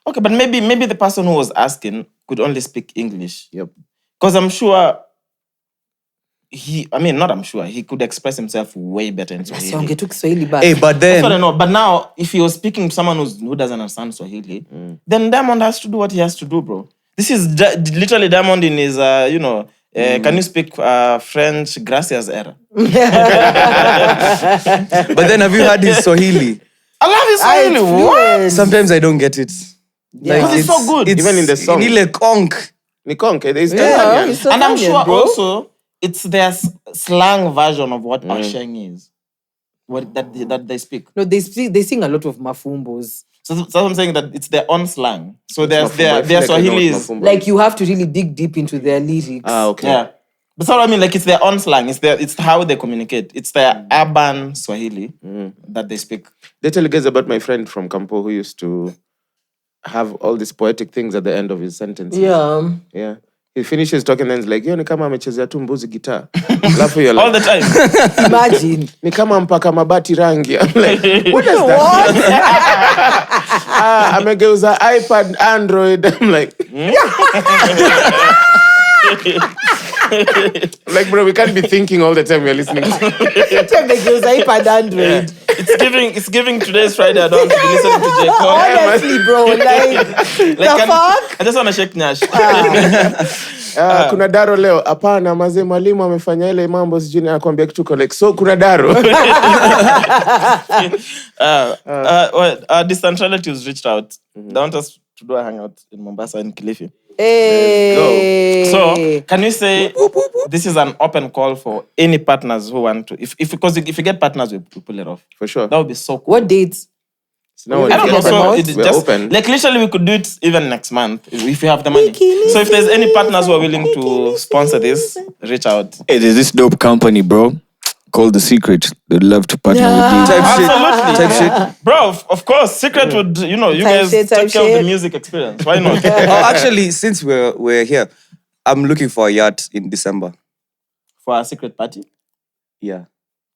Okay, but maybe the person who was asking could only speak English. Yep. Because I'm sure he could express himself way better in So Swahili. took Swahili back. Hey, but That's what I then know. But now, if he was speaking to someone who doesn't understand Swahili, then Diamond has to do what he has to do, bro. This is literally Diamond in his, can you speak French? Gracias era. but then have you heard his Swahili? I love his Swahili. What? Sometimes I don't get it. Because it's so good. Even in the song. Nile conk. Nikon, it's Yeah, Tanzanian. it's And I'm Tanzanian, sure bro. also it's their slang version of what Osheng is. What that they speak. No, they sing a lot of mafumbos. So I'm saying that it's their own slang. So Mafumbo. I feel their like I know Swahili what is Mafumbo Like you have to really dig deep into their lyrics. Ah, okay. yeah. That's what I mean. Like it's their own slang. It's how they communicate. It's their urban Swahili that they speak. They tell you guys about my friend from Campo who used to have all these poetic things at the end of his sentences. Yeah. Yeah. He finishes talking and he's like, yo, ni kama amechezea tu mbuzi guitar. Alafu you're All like, the time. Imagine. ni kama mpaka mabati rangi. I'm like, what does that mean? Amegeuza iPad, Android. I'm like, like, bro, we can't be thinking all the time we're listening to. iPad Android. It's giving today's Friday. I don't want to be listening to J. Cole. Honestly, bro, like the fuck? I just want to shake Nyash. Kuna daro leo. Hapana, mazee mwalimu amefanya ile mambo sijui anakuambia kitu like, so kuna daro. Distant relatives reached out. They want us to do a hangout in Mombasa and Kilifi. Hey. So, can you say this is an open call for any partners who want to? If you get partners, we pull it off. For sure. That would be so cool. What dates? No, I don't know. So it's we're just open. like literally we could do it even next month if you have the money. So if there's any partners who are willing to sponsor this, reach out. Hey, there's this dope company, bro, called The Secret. They'd love to partner with you. Absolutely. Type shit. Bro, of course, Secret would, you Type guys shit, take type care of the shit. music experience. Why not? Oh, actually, since we're here, I'm looking for a yacht in December. For a secret party? Yeah.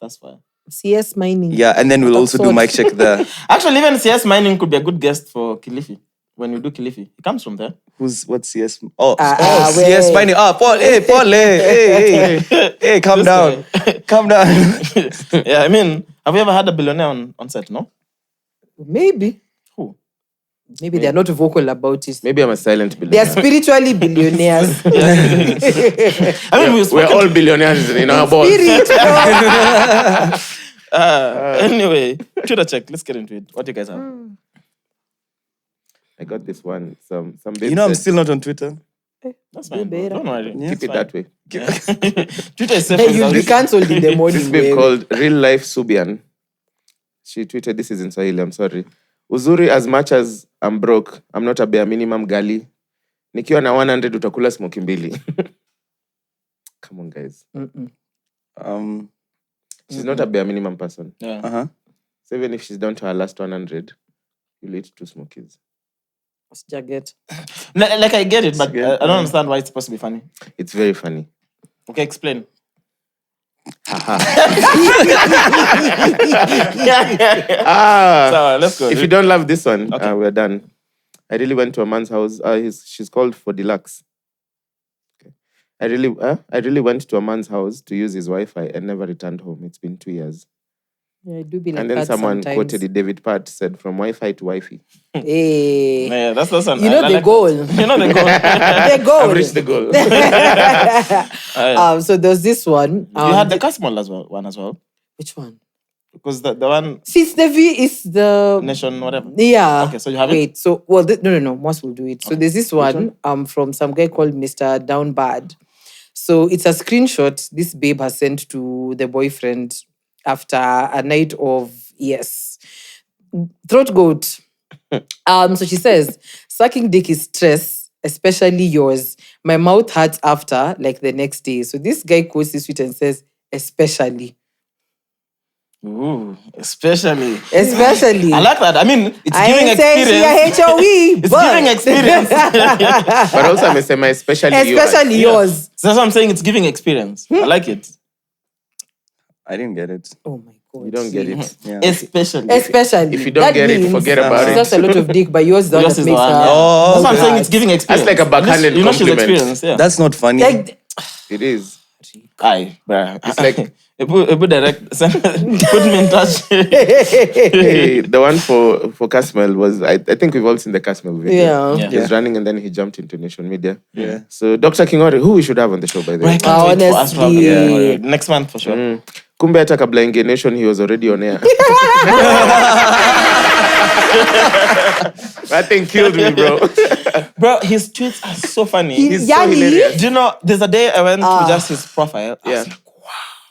That's fine. CS mining. Yeah, and then we'll also do mic check there. Actually, even CS Mining could be a good guest for Kilifi. When you do Kilifi. He comes from there. What's CS? Oh, wait. CS mining. Paul, hey, calm down. Calm down. Yeah, I mean, have you ever had a billionaire on set, no? Maybe. Who? Maybe they're not vocal about it. Maybe I'm a silent They are billionaire. spiritually billionaires. I mean, We're all billionaires in our balls. Spirit. Anyway, Twitter check. Let's get into it. What do you guys have? I got this one. Some babe You know, I'm said, still not on Twitter. That's fine. better. Don't worry. keep it that way. Twitter is safe. Hey, you'll be cancelled in the morning. This babe baby. called Real Life Subian. She tweeted, this is in Swahili, I'm sorry. Uzuri, as much as I'm broke, I'm not a bare minimum gali. Nikiwa na 100 utakula smoki mbili. Come on, guys. She's not a bare minimum person. Yeah. So even if she's down to her last 100, you'll eat 2 smokies. Jacket. Like, I get it, but I don't understand why it's supposed to be funny. It's very funny. Okay, explain. So let's go. If you don't love this one, we're done. I really went to a man's house. She's called for deluxe. Okay. I really went to a man's house to use his Wi-Fi and never returned home. It's been 2 years. Yeah, I do be like And then that someone sometimes. quoted it. David Part said, "From Wi-Fi to Wi-Fi." Hey. Yeah, that's the one. You know the goal. You know the goal. The goal. I've reached the goal. So there's this one. You had the Casmol as well. One as well. Which one? Because the one Since the V is the nation whatever. Yeah. Okay, so you have it? Wait, so no. Moss will do it. So there's this one from some guy called Mr. Downbad. So it's a screenshot this babe has sent to the boyfriend after a night of throat goat. So she says, sucking dick is stress, especially yours. My mouth hurts after, like the next day. So this guy quotes this tweet and says, especially. Ooh, especially. Especially. I like that. I mean, it's I giving ain't saying experience. she a HOE, It's but giving experience. But also, I'm saying especially especially yours. So that's what I'm saying. It's giving experience. I like it. I didn't get it. Oh my God. You don't get it. Yeah. Especially. Especially. If you don't That get it, means forget about She it. does a lot of dick, but yours is the one Yours that is the makes one, her. yeah. Oh, That's what I'm okay. saying. It's giving experience. That's like a backhanded You know she's compliment. experienced. Yeah. That's not funny. Like, It is. Aye, bruh. It's like Ebu direct. Put me in touch. hey, the one for Casmel was I think we've all seen the Casmel video. yeah. Yeah. He's running and then he jumped into Nation Media. Yeah. So Dr. Kingori, who we should have on the show by the way. Right, can't wait for us to have Honestly. next month for sure. Kumbe hata kabla ingie Nation, he was already on air. That thing killed me, bro. Bro, his tweets are so funny. He's so hilarious. Do you know, there's a day I went to just his profile. I was Yeah. like,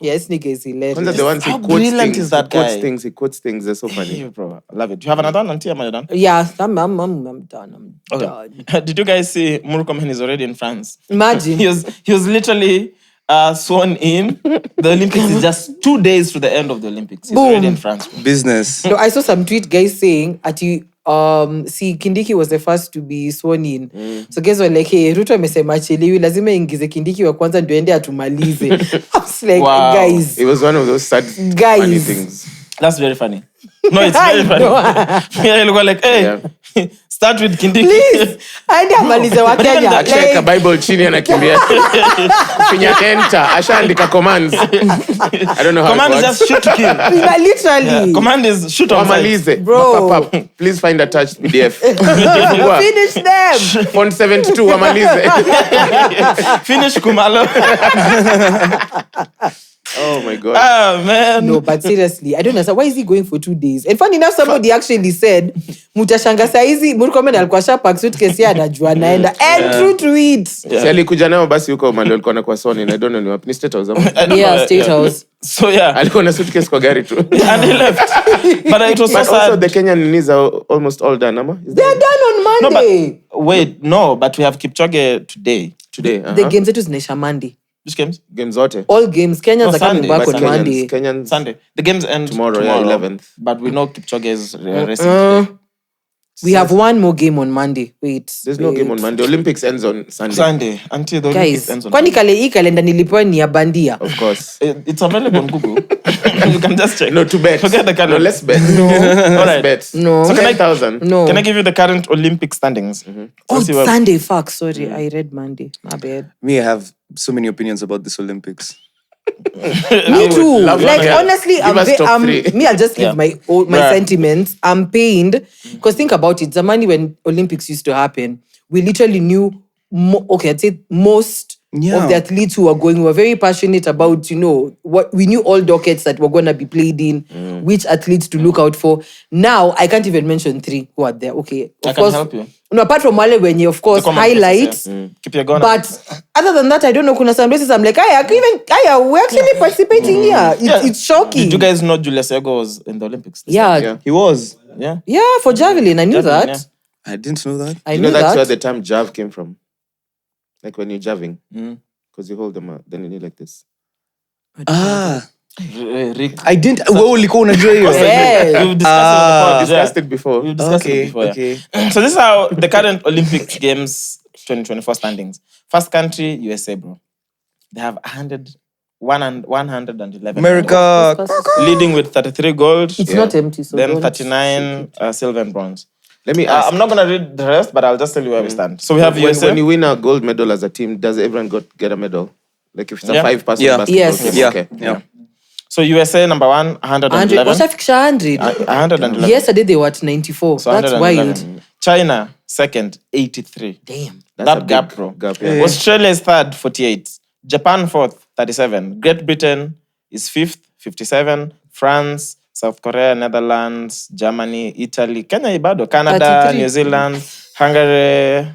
Yeah, this nigga is hilarious. One of the ones he How quotes brilliant things. is that he quotes guy? things. He quotes things. They're so funny. hey, bro, I love it. Do you have another one? Auntie, am I done? Yeah, I'm done. I'm done. Did you guys see Murukomen is already in France? Imagine. He was literally sworn in. The Olympics is just 2 days to the end of the Olympics. He's Boom. already in France. Business. No, I saw some tweet guys saying Kindiki was the first to be sworn in. So guys were like, hey, Ruto amesema achiliwi, lazima ingize Kindiki wa kwanza ndio ende atumalize. I was like, Wow. guys. It was one of those sad, Guys. funny things. That's very funny. No, it's very funny. Yeah, you look like, hey, start with Kindiki. Please. Aende amalize wa Kenya. Akishaweka Bible chini anakimbia. Finya enter. Ashaandika commands. I don't know how Command it is works. just shoot to kill. Literally. Command is shoot on sight. Wamalize. Bro. Pap. Please find attached PDF. Finish them. Font 72 wamalize. Finish Kumalo. Oh my God. Oh, man. No, but seriously, I don't understand. Why is he going for 2 days? And funny enough, somebody actually said, mutashanga saizi, Murkomen alikuwa shapak suitcase ya anajua naenda. And true to it. Si alikuja nao basi huko Mali alikuwa na kwa Sony. I don't know ni wapi. Ni State House. Yeah, State House. So, yeah. Alikuwa na suitcase kwa gari tu. And he left. But it was so But also sad. the Kenyan knees are almost all done, ama? Is They are that done on No, Monday. but wait, no, but we have Kipchoge today. today? The games zetu zinaisha Monday. Which games? Games zote. All games. Kenyans No, are coming Sunday, back But on Kenyans, Monday. Kenyans Sunday. The games end Tomorrow, yeah, 11th. But we know Kipchoge is racing today. We have one more game on Monday. Wait. There's no game on Monday. Olympics ends on Sunday. Sunday until the Olympics Guys, ends on kwani Sunday. hii kalenda nilipewa ni ya bandia. Of course. It's available on Google. You can just check. No, to bet. Forget the No, calendar. let's bet. All right. Bet. No. So can I- 10,000. No. Can I give you the current Olympic standings? Oh, Let's see what- Sunday. Fuck, sorry. I read Monday. My bad. Me, I have so many opinions about this Olympics. Me too. love Like, it. honestly, Give us top three. me, I'll just give Yeah. my Right. sentiments. I'm pained. Because think about it. Zamani, when Olympics used to happen, we literally knew, I'd say most of the athletes who were going were very passionate about, what we knew all dockets that were going to be played in, which athletes to look out for. Now, I can't even mention 3 who are there. Okay. I can help you. No, apart from Wale when you, of course, The common highlights. places, yeah. Keep your gun. But other than that, I don't know. Kuna some places I'm like, we're actually participating here. It's shocking. Did you guys know Julius Yego was in the Olympics? this Yeah. time? Yeah. He was. Yeah. Yeah, for javelin. I knew Javelin, that. yeah. I didn't know that. I You knew know that's where that. the term jav came from. Like when you're javing. Because you hold them out. Then you need like this. Ah. Rick. I didn't. Wewe ulikuwa unajua hiyo? Yeah. We've discussed it on the pod, Discussed yeah. it before. We've discussed it before. Yeah. Okay. So this is how the current Olympic Games 2024 standings. First country, USA, bro. They have 100 111. America. Leading with 33 gold. It's not empty, so Then don't 39 silver and bronze. Let me ask. I'm not going to read the rest, but I'll just tell you where we stand. So we have when USA. you win a gold medal as a team, does everyone get a medal? Like if it's a Yeah. 5-person Yeah. basketball Yes. team? Yeah. Okay. Yeah. So USA number 1, 100. 111. What's that fixture 100? 111. Yesterday they were at 94. So That's 111. wild. China second, 83. Damn. That's a That gap, big bro. gap, yeah. Australia is third, 48. Japan fourth, 37. Great Britain is fifth, 57. France, South Korea, Netherlands, Germany, Italy, Kenya ibado, Canada, 33. New Zealand, Hungary,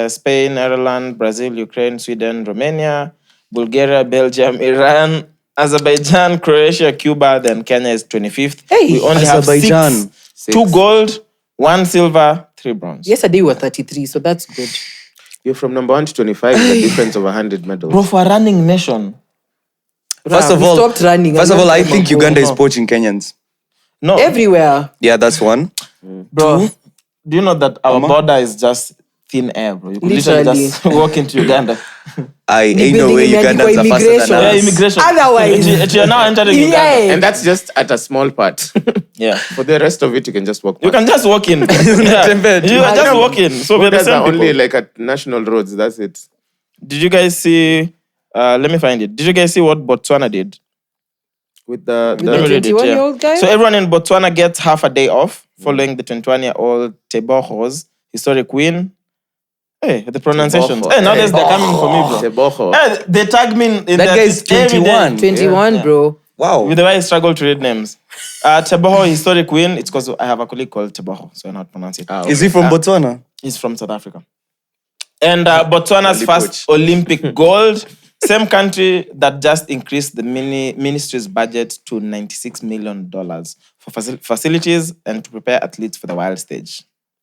Spain, Ireland, Brazil, Ukraine, Sweden, Romania, Bulgaria, Belgium, Iran, Azerbaijan, Croatia, Cuba, then Kenya is 25th. Hey, we only Azerbaijan. have 6. 2 gold, 1 silver, 3 bronze. Yesterday we were 33, so that's good. You're from number 1 to 25 is a difference of 100 medals. Bro, for a running nation. First of We all, stopped running. I think Uganda is poaching Kenyans. No, Everywhere. Yeah, that's one. bro. Do you know that our border is just thin air, bro? You could literally Literally. just walk into Uganda. Ain't no way building Ugandans are faster immigration. than Yeah, us. immigration. Otherwise- You're now entering Uganda. Yeah. And that's just at a small part. Yeah. For the rest of it, you can just walk You past. can just walk in. Yeah. You are just walking. So we're the Borders same are only people. like at national roads, that's it. Did you guys see... let me find it. Did you guys see what Botswana did? With the Let me read it, 21-year-old guy? So everyone in Botswana gets half a day off following the 21-year-old Teboho's historic win. Hey, the pronunciations. Teboho. Hey, nowadays they're coming for me, bro. Teboho. Hey, they tag me in That their guy is every day. 21. 21, Yeah. bro. Wow. With the way I struggle to read names. Teboho historic win. It's because I have a colleague called Teboho, so I know how to pronounce it. Is he from Botswana? He's from South Africa. And Botswana's Only first Olympic gold. Same country that just increased the ministry's budget to $96 million for facilities and to prepare athletes for the wild stage.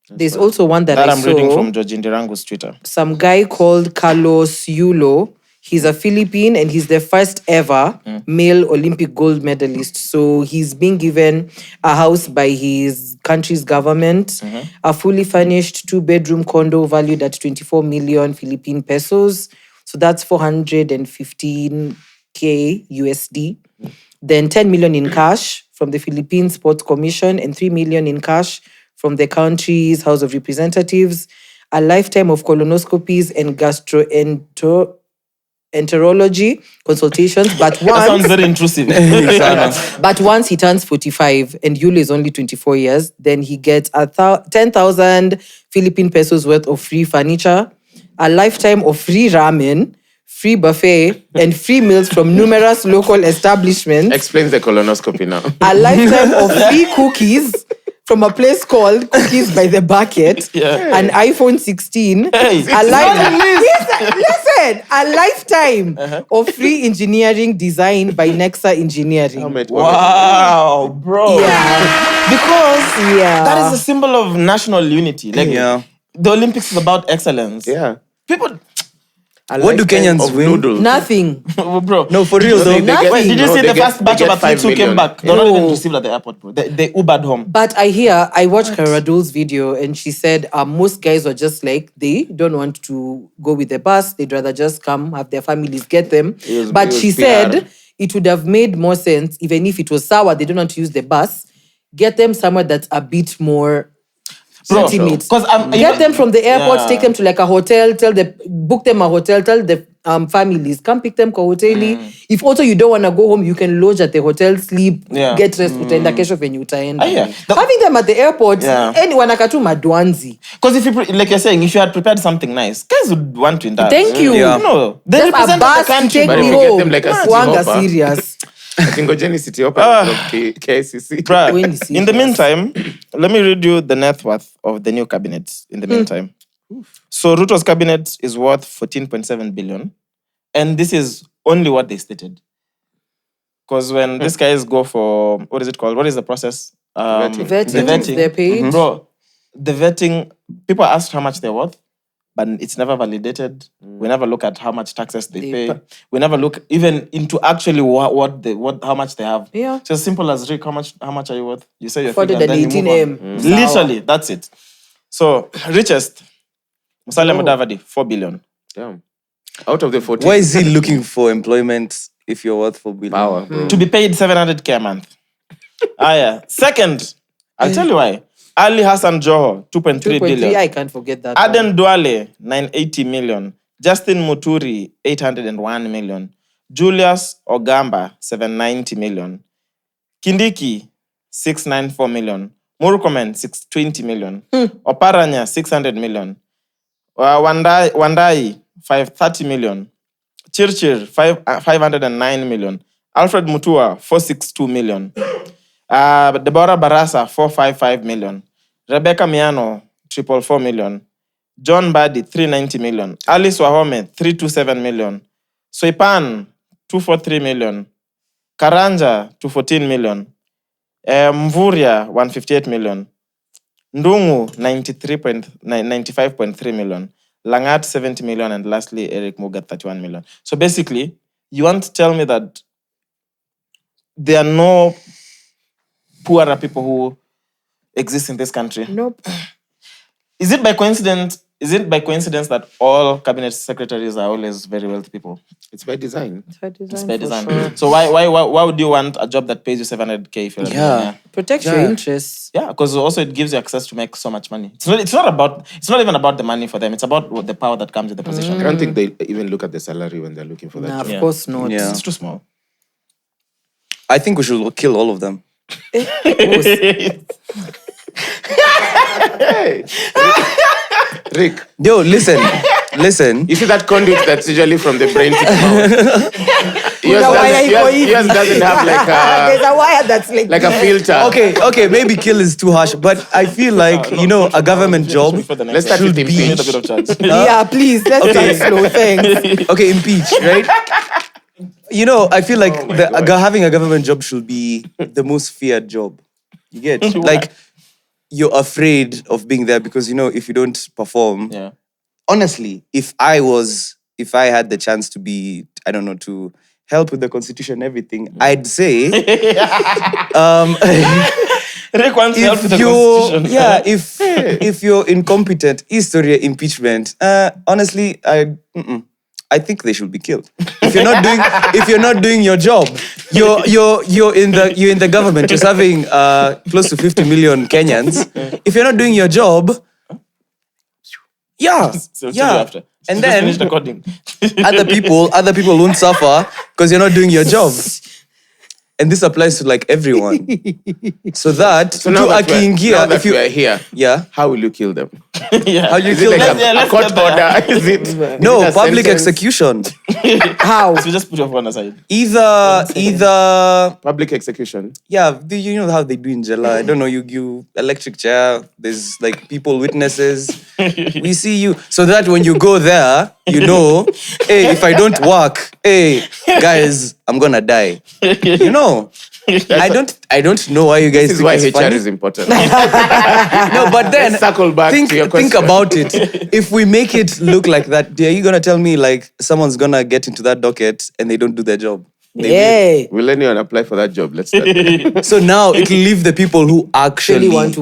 There's also one that I I'm saw. reading from George Ndirangu's Twitter. Some guy called Carlos Yulo. He's a Philippine and he's the first ever male Olympic gold medalist. So he's been given a house by his country's government, a fully furnished 2-bedroom condo valued at 24 million Philippine pesos. So that's 415K USD. Then 10 million in cash from the Philippine Sports Commission and 3 million in cash from the country's House of Representatives. A lifetime of colonoscopies and gastroenterology consultations. But That sounds once, very intrusive. but once he turns 45 and Yule is only 24 years, then he gets 10,000 Philippine pesos worth of free furniture, a lifetime of free ramen, free buffet, and free meals from numerous local establishments, Explains the colonoscopy now. a lifetime of free cookies from a place called Cookies by the Bucket, an iPhone 16, Hey, listen, a lifetime of free engineering design by Nexa Engineering. Wow, bro. Yeah. Because that Yeah. is a symbol of national unity. Like the Olympics is about excellence. Yeah. People, What do Kenyans win? Noodles. Nothing. bro. No, for real though. Wait, did you see they the get- first batch they of get 5 athletes who came million. back? They were not even No. received at the airport, bro. They Ubered home. But I watched Cara Dul's video and she said most guys were just like, they don't want to go with the bus. They'd rather just come, have their families get them. But it was she PR. said it would have made more sense, even if it was sour, they don't want to use the bus, get them somewhere that's a bit more intimate. Because Get them from the airport, Yeah. take them to like a hotel, book them a hotel, tell the families, come pick them kwa hoteli. If also you don't want to go home, you can lodge at the hotel, sleep, Yeah. get rest, utaenda kesho venye utaenda. yeah. Having them at the airport, Yeah. anyone akatu madwanzi. Because if you, like you're saying, if you had prepared something nice, guys would want to indulge. Thank you. Yeah. No, they Just a represent bus the to country. take But if me you get home. them like a city Wanga hopper. serious. I think Jenny City Opera from KCC. Bruh, When you see in the this. meantime, let me read you the net worth of the new cabinet in the meantime. So Ruto's cabinet is worth 14.7 billion. And this is only what they stated. Because when these guys go for, what is it called? What is the process? Vetting. The vetting. They're paid. Bro, the vetting, people asked how much they're worth, but it's never validated. We never look at how much taxes they pay. We never look even into actually how much they have. Yeah. It's as simple as Rick, how much are you worth? You say your figure and then you move 418M. on. Literally, that's it. So richest, Musalia Mudavadi, 4 billion. Damn. Out of the 14. Why is he looking for employment if you're worth 4 billion. Power, bro. To be paid 700k a month. Yeah. Second, I'll tell you why. Ali Hassan Joho, 2.3 2.3, billion. I can't forget that. Aden Duale, 980 million. Justin Muturi, 801 million. Julius Ogamba, 790 million. Kindiki, 694 million. Murkomen, 620 million. Oparanya, 600 million. Wandai, 530 million. Chirchir, 509 million. Alfred Mutua, 462 million. Deborah Barasa, 455 million. Rebecca Miano, 444 million. John Badi, 390 million. Alice Wahome, 327 million. Soipan, 243 million. Karanja, 214 million. Mvuria, 158 million. Ndungu, 95.3 million. Langat, 70 million. And lastly, Eric Mugat, 31 million. So basically, you want to tell me that there are no poorer people who exist in this country? Nope. Is it by coincidence that all cabinet secretaries are always very wealthy people? It's by design. It's by design. So why would you want a job that pays you 700k if you're a millionaire? Protect your interests. Yeah, because also it gives you access to make so much money. It's not even about the money for them. It's about the power that comes with the position. I don't think they even look at the salary when they're looking for that Nah, job. of course not. Yeah. It's too small. I think we should kill all of them. Hey. Rick, Yo, listen. you see that conduit that's usually from the brain to the mouth? Yours doesn't have There's a wire that's like a filter. Okay, maybe kill is too harsh, but I feel like, a government job. Let's start with impeach. Yeah, please, let's start slow, thanks. Okay, impeach, right? I feel like having a government job should be the most feared job. You get? Like, you're afraid of being there because, if you don't perform. Yeah. Honestly, if I had the chance to be, I don't know, to help with the constitution and everything, I'd say, Rick wants help with the constitution. yeah, if you're incompetent, history impeachment. Honestly, I think they should be killed. If you're not doing your job, you're in the government. You're serving close to 50 million Kenyans. If you're not doing your job, yeah. And then finished recording. other people won't suffer because you're not doing your job. And this applies to like everyone. So now that we are here, yeah. how will you kill them? Yeah. How you Is kill it like them? a court order? Is it No, a public sentence? execution. How? So just put your phone aside. Either Public execution. yeah, you know how they do in Jela. I don't know, you electric chair, there's like people, witnesses. We see you. So that when you go there, hey, if I don't work, hey, guys, I'm gonna die. I don't know why you guys This is think why it's HR funny. is important. No, but then Let's circle back think to your think question. about it. If we make it look like that, are you gonna tell me like someone's gonna get into that docket and they don't do their job? Yeah. Will anyone apply for that job? Let's start. So now it'll leave the people who actually want to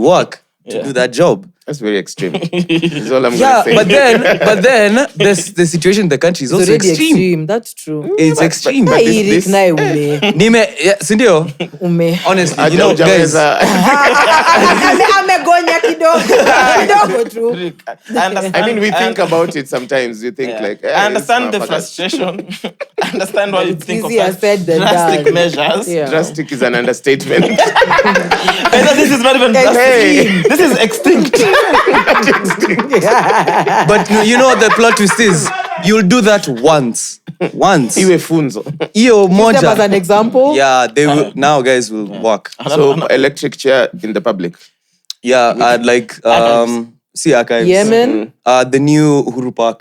work. to do that job. That's very extreme. That's all I'm Yeah, going to say. but then the situation in the country is It's also already extreme. extreme. That's true. It's extreme. but Hey, this- Rick, naye ume. Sindio? Ume. Honestly, Hajaweza- guys. Amegonya kidogo tu. Rick, I understand. I mean, we think about it sometimes. You think like, I understand the motherfucker. frustration. I understand why you It's think of easier that said than drastic done. measures. Yeah. Drastic is an understatement. This is not even drastic. This is extinct. But you know what the plot twist is? You'll do that once. Iwe funzo. Iyo Them as moja. an example. Yeah, they will now guys will work. So electric chair in the public. Yeah, I'd like see archives. Yemen. The new Uhuru Park.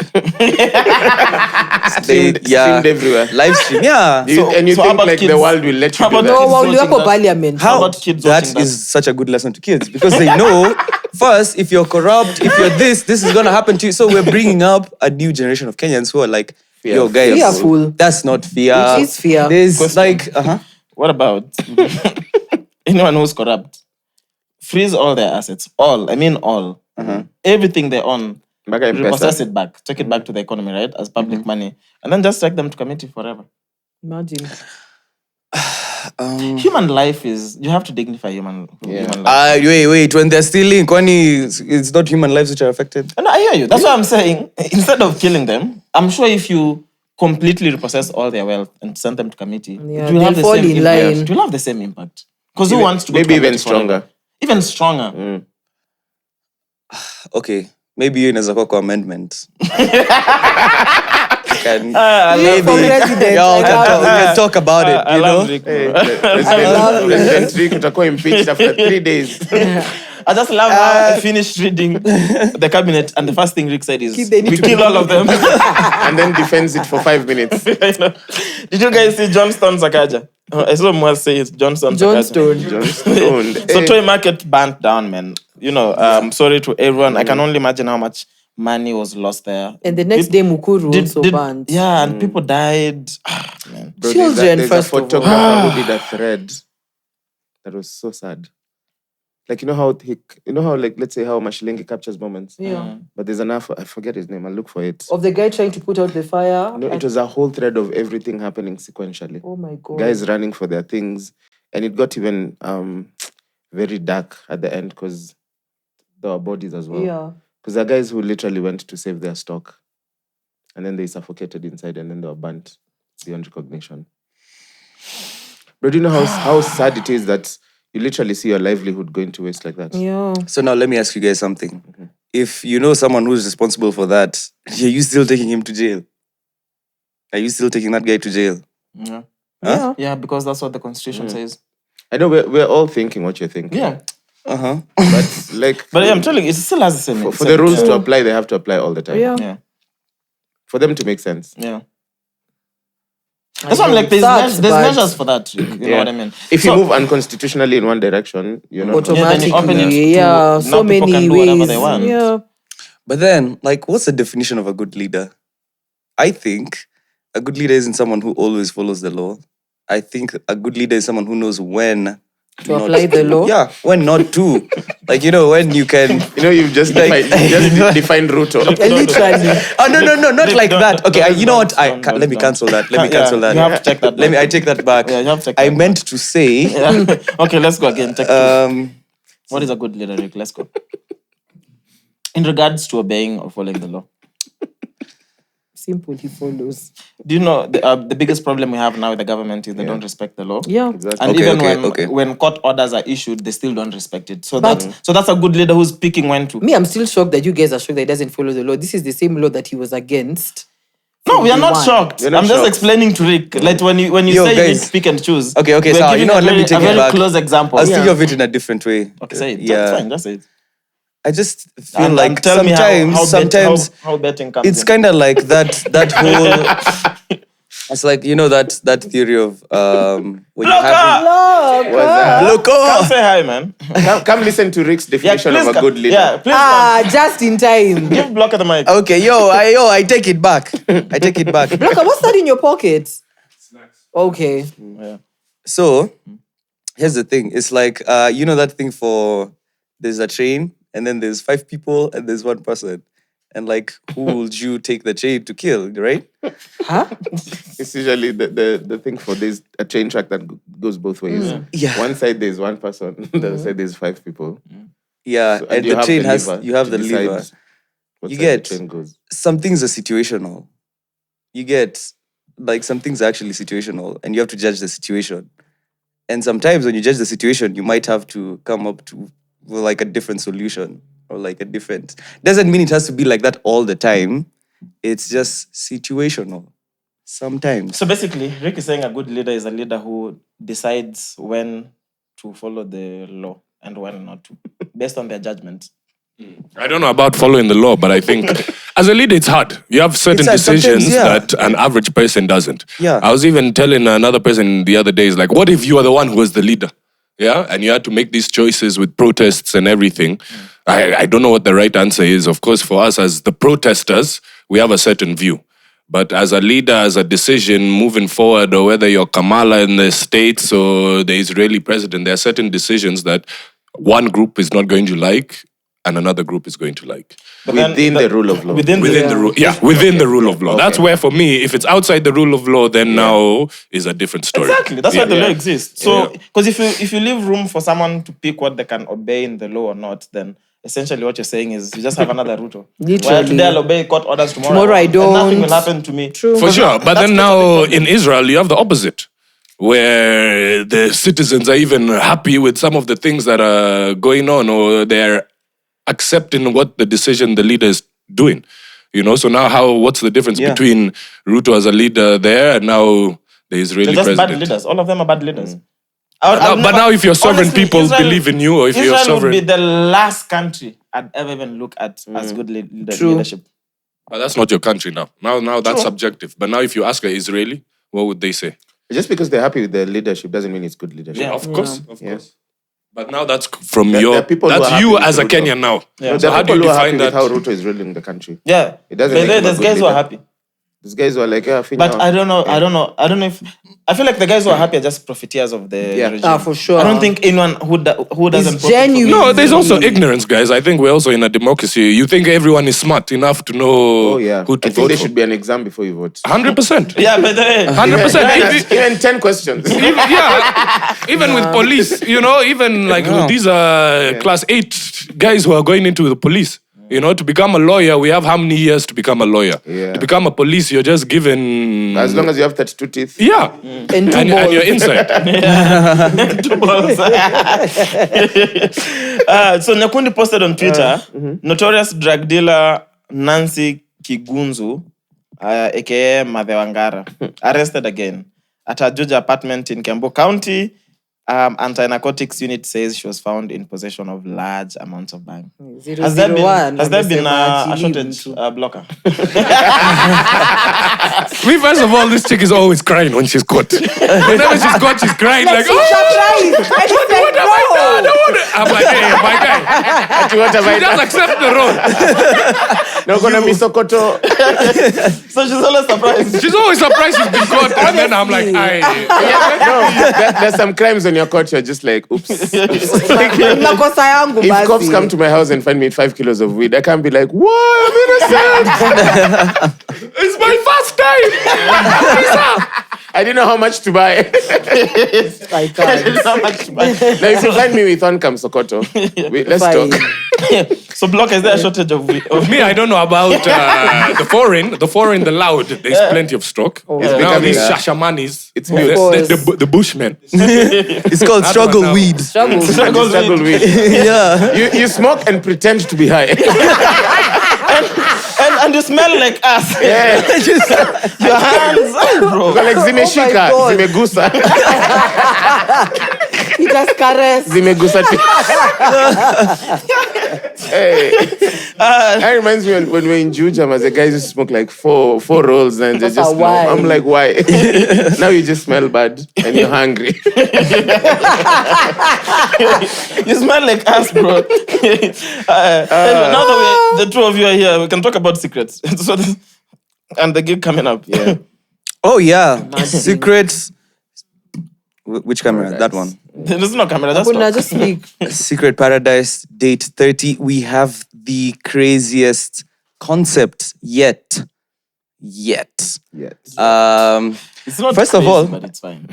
Streamed everywhere. Live stream. Yeah. Do you, and you so how think about like kids? the world will let you How do about that? No, Kids wauliwa watching kwa that. parliament. How about kids watching That is such a good lesson to kids because they know first if you're corrupt, if you're this is gonna happen to you. So we're bringing up a new generation of Kenyans who are like, yo guys, Fearful. that's not fear. It is fear. There's like What about anyone who's corrupt? Freeze all their assets. All. I mean all. Everything they own. Mpaka M-PESA. Repossess it back. Take it back to the economy, right? As public money. And then just take them to committee forever. Imagine. Human life is, you have to dignify human life. Wait. When they're stealing, Kwani, it's not human lives which are affected. And I hear you. That's what I'm saying. Instead of killing them, I'm sure if you completely repossess all their wealth and send them to committee, Yeah, it will have they'll the fall same in impact. line. It will have the same impact. Because who wants to go maybe to even committee forever? stronger. Even stronger. Okay, maybe you in a Zakoko amendment. Can For president, we I can talk about it, I you know? love Rick, bro. President Rick utakuwa impeached after 3 days. I just love how I finished reading the cabinet and the first thing Rick said is, They need we to kill all of them. And then defends it for 5 minutes. I know. Did you guys see Johnston Sakaja? I saw Mwass say it's Johnston Johnstone. Sakaja. So Toi Market burnt down, man. You know, sorry to everyone. I can only imagine how much money was lost there. And the next day, Mukuru also banned. Yeah, and people died. Man. Bro, Children, there's first a of all. photographer who did a thread that was so sad. Like, you know how like, let's say how Mashilingi captures moments. Yeah. But there's I forget his name. I'll look for it. Of the guy trying to put out the fire. No, it was a whole thread of everything happening sequentially. Oh my God. Guys running for their things. And it got even very dark at the end because there were bodies as well. Yeah. Because there are guys who literally went to save their stock. And then they suffocated inside and then they were burnt beyond recognition. But do you know how sad it is that you literally see your livelihood going to waste like that? Yeah. So now let me ask you guys something. If you know someone who's responsible for that, are you still taking him to jail? Are you still taking that guy to jail? Yeah. Yeah. Yeah, because that's what the Constitution says. I know we're all thinking what you're thinking. Yeah. But like... But I'm telling you, it still has the same. For the rules to apply, they have to apply all the time. Yeah. Yeah. For them to make sense. Yeah. That's why I'm like, there's measures for that. You know what I mean? If you move unconstitutionally in one direction, you're not... Automatically. Yeah, then you open it to- Yeah. now So people many can do ways. whatever they want. Yeah. But then, like, what's the definition of a good leader? I think a good leader isn't someone who always follows the law. I think a good leader is someone who knows when To apply the law. Yeah, when not to. Like, you know, when you can... You know, you've just defined Ruto. Literally. Oh, no, not like that. Okay, you know what? don't, Let me cancel that. Let me Yeah, cancel that. you have to check that back. I take that back. Yeah, you have to check I that meant to say... Yeah. Okay, let's go again. Take two. What is a good leader, Rick? Let's go. In regards to obeying or following the law. Simple, he follows. Do you know the biggest problem we have now with the government is they don't respect the law? Yeah. Exactly. And Okay, even when court orders are issued, they still don't respect it. So that's a good leader who's picking when to. Me, I'm still shocked that you guys are shocked that he doesn't follow the law. This is the same law that he was against. No, we are Day not one. shocked. You're not I'm just shocked. explaining to Rick. Like when you Yo, say you need guys. to pick and choose. Okay, we're so, giving you know what, let me a take it very back. close example. I'll think of it in a different way. Okay, say it. Yeah. That's fine. Just say it. I just feel And like tell me sometimes how betting comes it's in. kind of like that whole... It's like, you know, that theory of... when you have... Loco! Come say hi, man. Come listen to Rick's definition of a good leader. Yeah, please Just in time. come. Give Blocker the mic. Okay, I take it back. I take it back. Blocker, what's that in your pocket? Okay. So, here's the thing. It's like, you know that thing for... There's a train, and then there's 5 people, and there's 1 person. And like, who would you take the train to kill, right? Huh? It's usually the thing for this a train track that goes both ways. Yeah. One side there's 1 person, the other side there's 5 people. Yeah, So- and you the have train the has... lever You have to the decide lever. what You side get... the train goes. Some things are situational. You get... Like, some things are actually situational, and you have to judge the situation. And sometimes when you judge the situation, you might have to come up to like a different solution or like a different... Doesn't mean it has to be like that all the time. It's just situational. Sometimes. So basically, Rick is saying a good leader is a leader who decides when to follow the law and when not to, based on their judgment. I don't know about following the law, but I think as a leader, it's hard. You have certain It's hard. decisions Sometimes, yeah. that an average person doesn't. Yeah. I was even telling another person the other day, is like, what if you are the one who was the leader? Yeah, and you had to make these choices with protests and everything. I don't know what the right answer is. Of course, for us as the protesters, we have a certain view. But as a leader, as a decision moving forward, or whether you're Kamala in the States or the Israeli president, there are certain decisions that one group is not going to like, and another group is going to like. Within the rule of law. Within The rule, within the rule of law. That's where, for me, if it's outside the rule of law, then now is a different story. Exactly. That's why the law exists. So, because if you leave room for someone to pick what they can obey in the law or not, then essentially what you're saying is you just have another route. Literally. Where today I'll obey court orders, tomorrow I don't. And nothing will happen to me. True. For sure. But then now in Israel, you have the opposite, where the citizens are even happy with some of the things that are going on, or they're accepting what the decision the leader is doing. You know, so now what's the difference between Ruto as a leader there and now the Israeli They're just president? bad leaders. All of them are bad leaders. But now if your sovereign honestly, people Israel- believe in you, or if you're Israel would be sovereign... the last country I'd ever even look at as good leadership. But that's not your country now. Now that's subjective. But now if you ask an Israeli, what would they say? Just because they're happy with the leadership doesn't mean it's good leadership. Yeah. Of course. Yeah. But now that's from There your... are people who are That's happy you with as a Ruto. Kenyan now. Yeah. No, So there are how do people you who are happy define with how that? Ruto is ruling the country. Yeah. It doesn't But make him a there's good guys who are leader. happy. These guys who are like, But I don't know if... I feel like the guys who are happy are just profiteers of the regime. For sure. I don't think anyone who doesn't profit genuine. from it. No, there's also ignorance, guys. I think we're also in a democracy. You think everyone is smart enough to know who to I think vote there for? should be an exam before you vote. 100%. Yeah, but 100%. Even 10 questions. Even with police, you know, even like these are class 8 guys who are going into the police. You know, to become a lawyer, we have how many years to become a lawyer? Yeah. To become a police, you're just given... As long as you have 32 teeth. Yeah. And two And balls. you're inside. So Nyakundi posted on Twitter, notorious drug dealer Nancy Kigunzu, aka Madhewangara, arrested again at her Juja apartment in Kiambu County. Anti-narcotics unit says she was found in possession of large amounts of bang. Has there been a shortage blocker? First of all, this chick is always crying when she's caught. Whenever she's caught, she's crying like, She's surprised. I just said what have I done? I'm like, hey, my guy. What have I She just done? accept the role. No, gonna be Sokoto. So she's always surprised. She's always surprised she's been caught. And then I'm like, aye. There's some crimes when you're caught, you're just like, oops. Makosa yangu If basi. cops come to my house and find me 5 kilos of weed, I can't be like, what? I'm innocent. It's my first time. I didn't know how much to buy. I can't. Now, if you find me with one, come Sokoto. Let's Fine. talk. So block, is there a shortage of Me, I don't know about the foreign, the loud. There's plenty of stock. Now becoming these a- shashamanis, It's the, mute. the bushmen. It's called struggle now. weed. Struggle. Struggle weed. Yeah. You smoke and pretend to be high. and you smell like us. Yeah. Your hands, bro. Like zimeshika, God. zimegusa. He just caress. Zimegusa. Hey. That reminds me when we were in Juja, the guys used to smoke like four rolls and they just Why? I'm like, why? Now you just smell bad and you're hungry. You smell like us, bro. Anyway, now that the two of you are here, we can talk about secrets. And the gig coming up. Yeah. Oh yeah. Secrets. Which camera? That one. There's no camera. That's Oguna, all. just speak. Secret Paradise, date 30. We have the craziest concept yet. Yes. It's not First of crazy, all- but it's fine.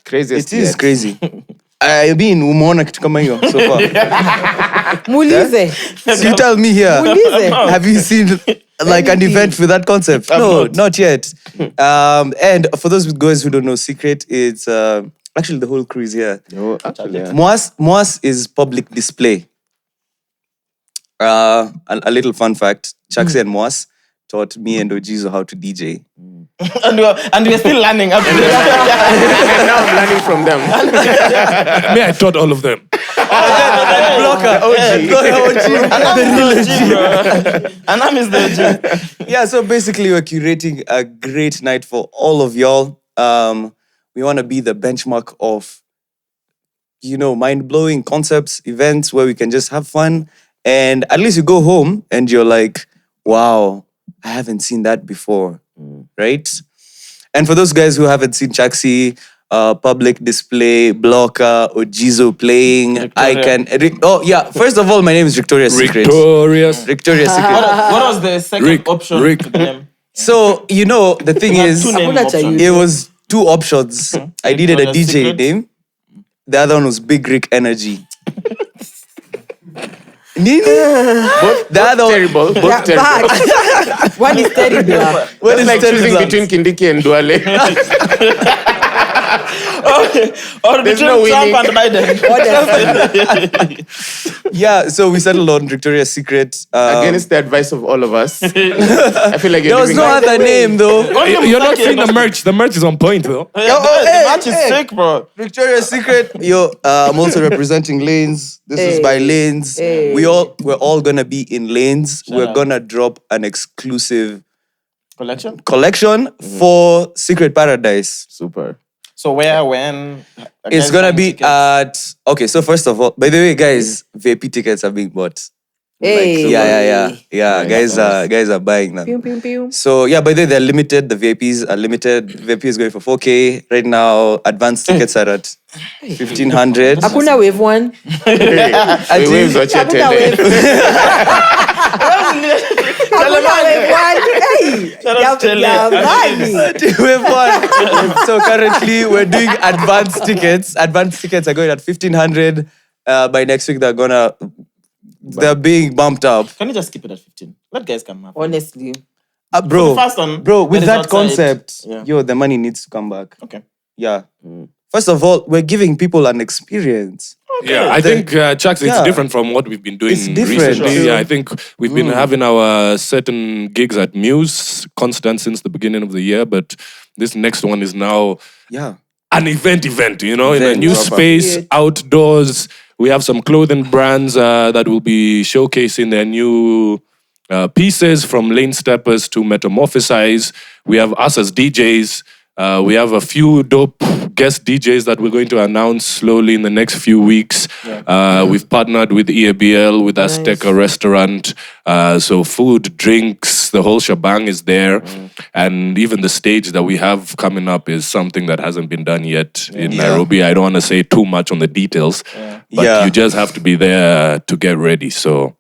Craziest. It is yet. crazy. I mean, umeona kitu kama hiyo so far. Muulize. So you tell me here. Muulize. Have you seen like an event with that concept? No, not yet. And for those guys who don't know, Secret, it's actually the whole crew is here. No, actually, yeah. Mwass is public display. A little fun fact: Chaxy and Mwass taught me and Ojizo how to DJ. and we're still learning. Up to this. And now I'm learning from them. Me, I taught all of them. Blocker. And I'm is the OG. Yeah, so basically we're curating a great night for all of y'all. We want to be the benchmark of, mind-blowing concepts, events where we can just have fun. And at least you go home and you're like, wow, I haven't seen that before, right? And for those guys who haven't seen Chaxy, public display, blocker, Ojizo playing. I can. First of all, my name is Victoria's Secret. Victorious. Victoria's Secret. What was the second option Rick. to the name? So the thing is, Two name Hakuna cha options. it was 2 options. I needed a Victoria's DJ Secret. name. The other one was Big Rick Energy. Nini? The other one. Terrible. Both Yeah, terrible. bad. One is terrible. What It's is like choosing terrible? between Kindiki and Duale. Or There's between no Trump winning. and Biden. Yeah, so we settled on Victoria's Secret. Against the advice of all of us. I feel like you're There was giving no us- other name though. You're not seeing the merch. The merch is on point though. The match is sick, bro. Victoria's Secret. I'm also representing Lanes. This is by Lanes. Hey. We're all gonna be in Lanes. We're out. gonna drop an exclusive Collection. collection for Secret Paradise. Super. So where, when? It's gonna be at so first of all, by the way, guys, VIP tickets are being bought. Hey. Yeah. Guys are buying them. Pew, pew, pew. So by the way, they're limited. The VIPs are limited. VIP is going for 4K right now. Advanced tickets are at 1,500. Hakuna wave one. Hey, waves are Hakuna wave. chatted. Hakuna wave one. Hey. out to Wave one. So currently we're doing advanced tickets. Advanced tickets are going at 1,500. By next week they're being bumped up. Can you just keep it at 15? Let guys come up. Honestly. Bro, For the first one, with that is that outside. concept, Yeah. the money needs to come back. Okay. Yeah. First of all, we're giving people an experience. Yeah, I think Chaxy, it's different from what we've been doing It's different. recently. Sure. Yeah, I think we've been having our certain gigs at Muse, constant since the beginning of the year, but this next one is now Yeah. an event, in a Event, new proper. space, outdoors. We have some clothing brands that will be showcasing their new pieces, from lane steppers to metamorphosize. We have us as DJs. We have a few dope guest DJs that we're going to announce slowly in the next few weeks. We've partnered with EABL, with Azteca Restaurant. So food, drinks, the whole shebang is there. And even the stage that we have coming up is something that hasn't been done yet in Nairobi. I don't want to say too much on the details, but you just have to be there to get ready. So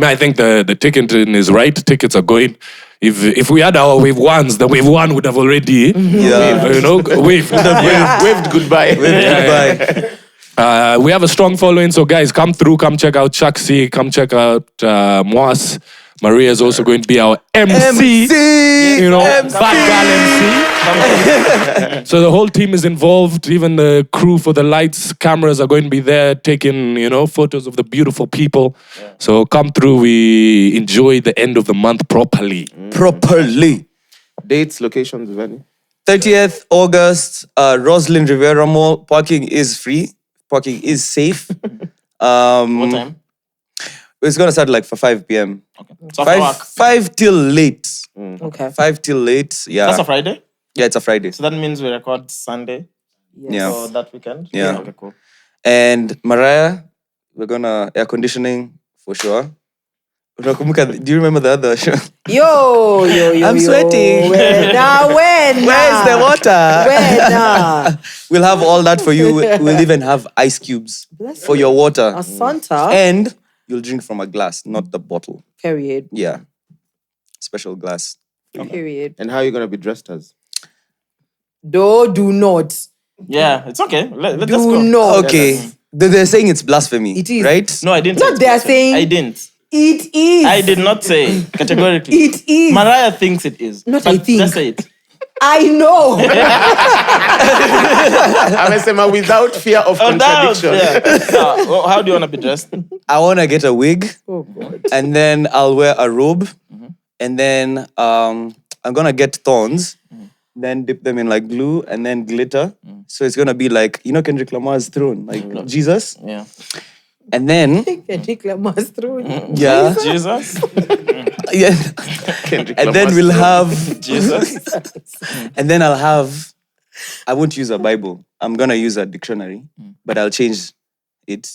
I think the ticketing is right. Tickets are going. If we had our wave ones, the wave one would have already, waved. Waved goodbye. We have a strong following, so guys, come through, come check out Chaxy, come check out Mwass. Maria is also going to be our MC. Bad girl MC. So the whole team is involved. Even the crew for the lights, cameras are going to be there taking, photos of the beautiful people. So come through. We enjoy the end of the month properly. Dates, locations, venue. 30th August, Roslyn Rivera Mall. Parking is free. Parking is safe. What time? It's gonna start like for 5 p.m. Okay. So after work. 5 till late. Okay. 5 till late. Yeah. That's a Friday? Yeah, it's a Friday. So that means we record Sunday Yeah. for that weekend? Yeah. Okay, cool. And Mariah, we're gonna air conditioning for sure. Unakumbuka, do you remember the other show? Yo. I'm sweating. When? Where's the water? When? We'll have all that for you. We'll even have ice cubes Bless for you. your water. A Santa. And you'll drink from a glass, not the bottle. Period. Yeah. Special glass. Period. And how are you going to be dressed as? Do not. Yeah, it's okay. Let's Do go. not. Okay. They're saying it's blasphemy. It is. Right? No, I didn't Not say it's they are blasphemy. saying- I didn't. It is. I did not say categorically. It is. Mariah thinks it is. Not but I think. Just say it. I know. Amesema without fear of contradiction. Yeah. So, how do you want to be dressed? I want to get a wig. Oh God. And then I'll wear a robe. And then I'm going to get thorns. Then dip them in like glue and then glitter. So it's going to be like, Kendrick Lamar's throne. Like Jesus. Yeah. And then, Kendrick Lamar's through. yeah. Jesus. Yeah. Kendrick And then Lamar's we'll throne. have, Jesus. and then I won't use a Bible. I'm going to use a dictionary, but I'll change it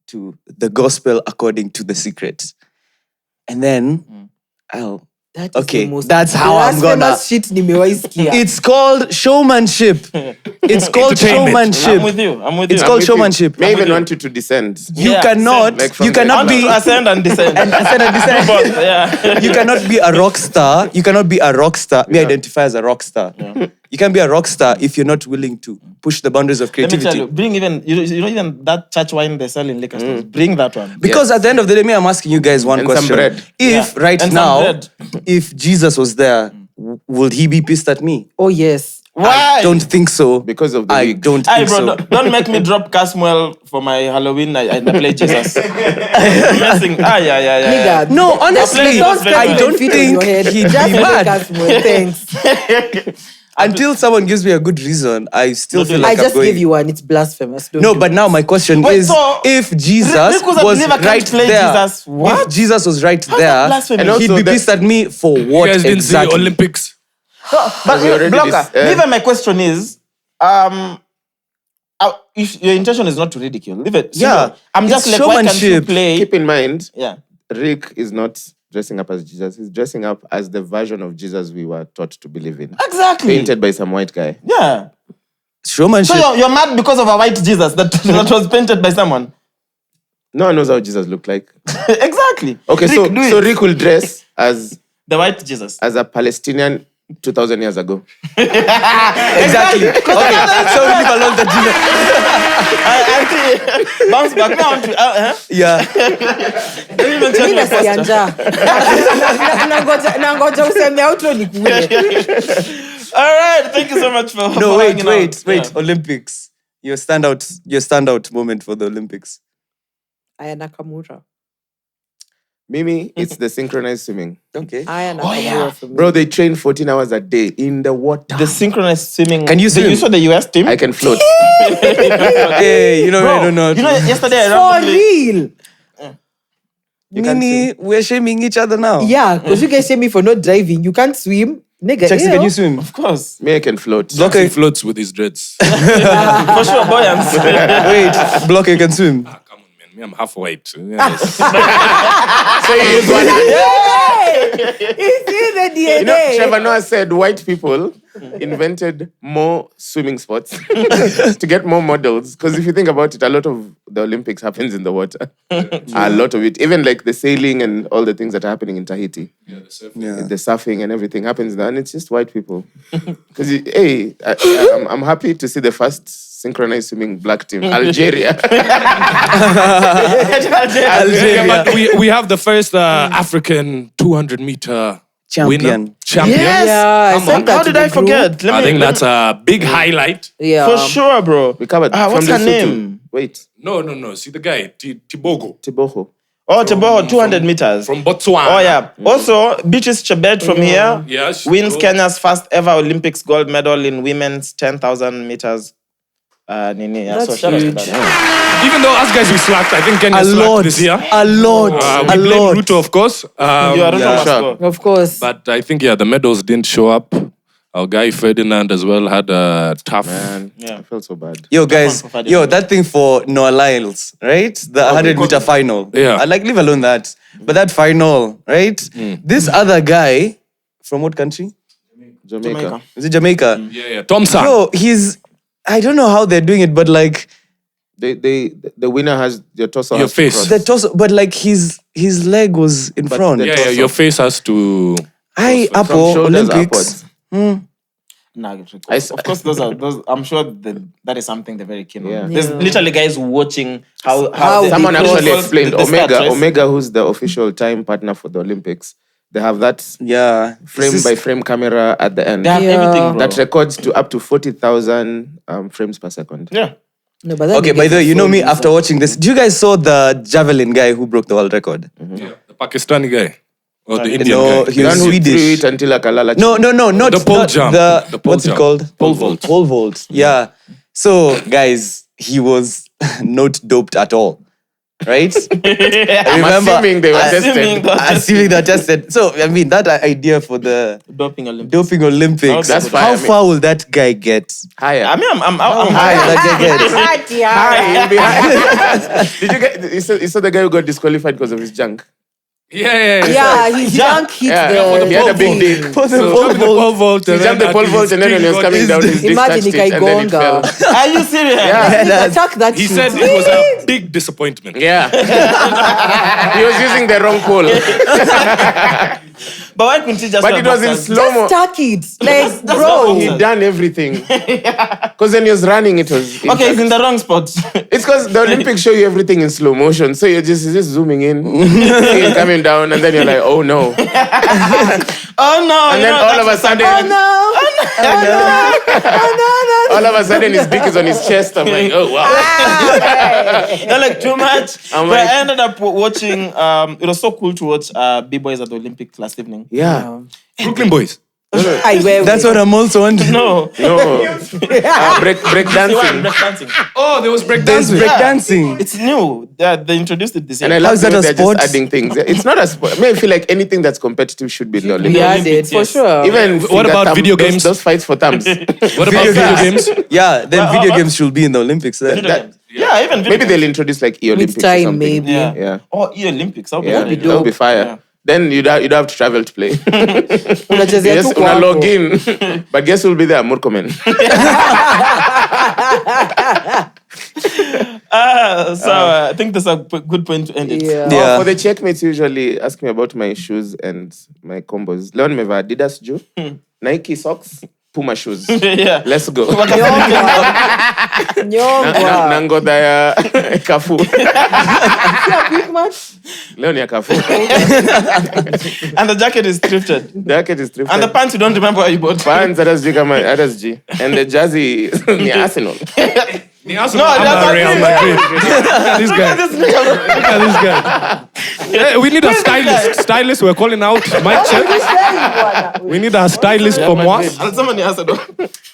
to the gospel according to the secret. And then I'll That is Okay, the most that's how I'm gonna- blasphemous shit nimewahi sikia. It's called showmanship. It's called showmanship. I'm with you. It's I'm called with you. showmanship. May even want you to descend. You Yeah, cannot. like from You the- cannot be. ascend and descend. Ascend and descend. Yeah. You cannot be a rock star. You cannot be a rock star. Me identify as a rock star. You can be a rock star if you're not willing to push the boundaries of Let me tell creativity. you, bring even you know even that church wine they sell in liquor stores. Bring that one. Because at the end of the day, me, I'm asking you guys one And some question. bread. If Yeah. right And some now, bread. if Jesus was there, would he be pissed at me? Oh yes. Why? I don't think so. Because of the I wig. don't Hey think bro, so. don't make me drop Caswell for my Halloween. I play Jesus. Messing. Yeah. Nigga, No, play honestly, Jesus I very don't well. fit on your think head. he'd Just be make mad. us more. Thanks. Until someone gives me a good reason, I still feel like I just I'm going. give you one. It's blasphemous. Don't No, do but it. now my question Wait, is, so if Jesus Rick was a was believer, can't right play there, Jesus. What? if Jesus was right that there, blasphemy? And he'd also be that- pissed at me for You what guys didn't see exactly? Olympics? But we already Blocker, dis- even my question is, if your intention is not to ridicule, leave it. Yeah, I'm just it's like, why can't you showmanship. play? Keep in mind, Yeah. Rick is not dressing up as Jesus. He's dressing up as the version of Jesus we were taught to believe in. Exactly. Painted by some white guy. Yeah. Showmanship. So you're mad because of a white Jesus that was painted by someone. No one knows how Jesus looked like. Exactly. Okay, Rick, do so it. Rick will dress as The white Jesus. a Palestinian 2,000 years ago. Exactly. Okay, so we leave alone the Jesus. Auntie, bounce back. Me, I want to. Yeah. Don't even change Mimi my nasikia posture. njaa. Nangoja useme outro nikule. All right. Thank you so much for No, for wait. hanging out. Yeah. Olympics. Your standout moment for the Olympics. Aya Nakamura. Mimi, it's the synchronized swimming. Okay. Aya Nakamura for me. Bro, they train 14 hours a day in the water. The synchronized swimming. Can you swim? You saw the US team? I can float. Hey, you know, Bro, I don't know. You know, yesterday I For randomly. real. Nini, we're shaming each other now. Yeah, because you guys shame me for not driving. You can't swim. Nigga, Chaxy, ew. can you swim? Of course. Me, I can float. He floats with his dreads. For sure, buoyancy. Wait, Blocker, you can swim. Come on, man. Me, I'm half white. Yes. So you use one hand. It's in the DNA. You know, Trevor Noah said white people invented more swimming spots to get more models. Because if you think about it, a lot of the Olympics happens in the water. A lot of it. Even like the sailing and all the things that are happening in Tahiti. The surfing and everything happens there. And it's just white people. Because, hey, I'm happy to see the first synchronized swimming black team. Algeria. Yeah, but we have the first African 200-meter Champion. winner. Champion. Yes. Yeah, I sent that How to did the I forget? group. I think that's a big highlight. Yeah. For sure, bro. We covered What's from her Lesotho. name? Wait, No. See the guy, Tibogo. Tiboho. Oh, Tebo, 200 meters. From Botswana. Oh, yeah. Also, Beatrice Chebet from here Yeah, she wins goes- Kenya's first ever Olympics gold medal in women's 10,000 meters. Nini. Yeah, so That's shout out to huge. that. Even though us guys we slacked, I think Kenya A slacked lot. this year. A lot. We a blame lot. Ruto, of course. You are yeah. must Sure. go. Of course. But I think, the medals didn't show up. Our guy Ferdinand as well had a tough... Man, Yeah. I felt so bad. Yo, guys, one for Ferdinand. that thing for Noah Lyles, right? The 100-meter final. Yeah. I leave alone that. But that final, right? This other guy, from what country? Jamaica. Is it Jamaica? Yeah. Thompson. Yo, I don't know how they're doing it, but like, The winner has your torso. Your has to face. cross. the torso, but like his leg was in But front. the- Yeah, your face has to... I From Apple shoulders Olympics. upwards. Nah, of course, those. I'm sure that is something they're very keen on. Yeah. There's literally guys watching how How they Someone cross actually explained the start Omega. race. Omega, who's the official time partner for the Olympics, they have that Yeah. frame by frame camera at the end They have Yeah. everything, bro. that records to up to 40,000 frames per second. Yeah. No, but that Okay, nigga by the way, is you know so me, decent. after watching this, do you guys saw the javelin guy who broke the world record? Yeah, the Pakistani guy. Or the Indian No, guy. he The was one who threw Swedish. it until Akalala. No, not The pole not jump. The pole what's jump. it called? Pole vault. Pole vault. Yeah. So, guys, he was not doped at all, right? I'm Remember, assuming they were Assuming tested. that- assuming they're tested. So, I mean, that idea for the Doping Olympics. doping Olympics. That's fine. How I mean- far will that guy get? Higher. I mean, I'm How high will that guy get? High. He'll be high. Did you saw the guy who got disqualified because of his junk? Yeah, his dunk hit the. He had a big dick. So jumped the pole vault. He jumped the pole vault and then when he was coming down, his dick Imagine touched it and then it fell. Ikaigonga. Are you serious? Yeah. Attack that He shit. said it was a big disappointment. Yeah. He was using the wrong pole. But why couldn't he just? But it was in slow-mo. Just tuck it. Like, bro. He done everything. Because when he was running, it was... Okay, he's in the wrong spot. It's because the Olympics show you everything in slow motion. So you're just zooming in, see him coming down, and then you're like, oh no. Oh no! And then all of a sudden... Oh no. All of a sudden, his dick is on his chest. I'm like, oh wow. They're like too much. I'm But like- I ended up watching. It was so cool to watch B-boys at the Olympics last evening. Yeah. Brooklyn Boys. That's what I'm also wondering. No, No. Break dancing. dancing. Oh, there was breakdancing. There's breakdancing. It's new. They introduced it this year. And I love How's that that a they're sport? just adding things. It's not a sport. I mean, I feel like anything that's competitive should be in the Olympics. Yeah, I Olympics, did, for yes. sure. Even What finger about thumb, video those- games? Those fights for thumbs. What about video games? Yeah, then Well, video games should be in the Olympics. Then. Yeah, even video Maybe they'll introduce like E-Olympics or time, something. maybe. Yeah. Yeah. Oh, E-Olympics. That Yeah, would be that would be fire. Yeah. Then you'd have to travel to play. Unachezea Yes, tu una kwako. log in. But guess who'll be there? Murkomen. So I think that's a good point to end it. Yeah. Yeah. For the checkmates, usually ask me about my shoes and my combos. Leo nimevaa Adidas juu, Nike socks, Puma shoes. Yeah. Let's go. Nyongwa. Na ngodha ya Kafu. Big man. Leo ni ya Kafu. And the jacket is thrifted. The jacket is thrifted. And the pants, you don't remember where you bought. Pants hata sijui kama hata sijui. And the jersey ni Arsenal. No, I'm Real Madrid. Look at this guy. Look at this guy. Yeah, we need a stylist. Stylist, we're calling out. Mike check. We need a stylist for Mwass. And someone else, I don't.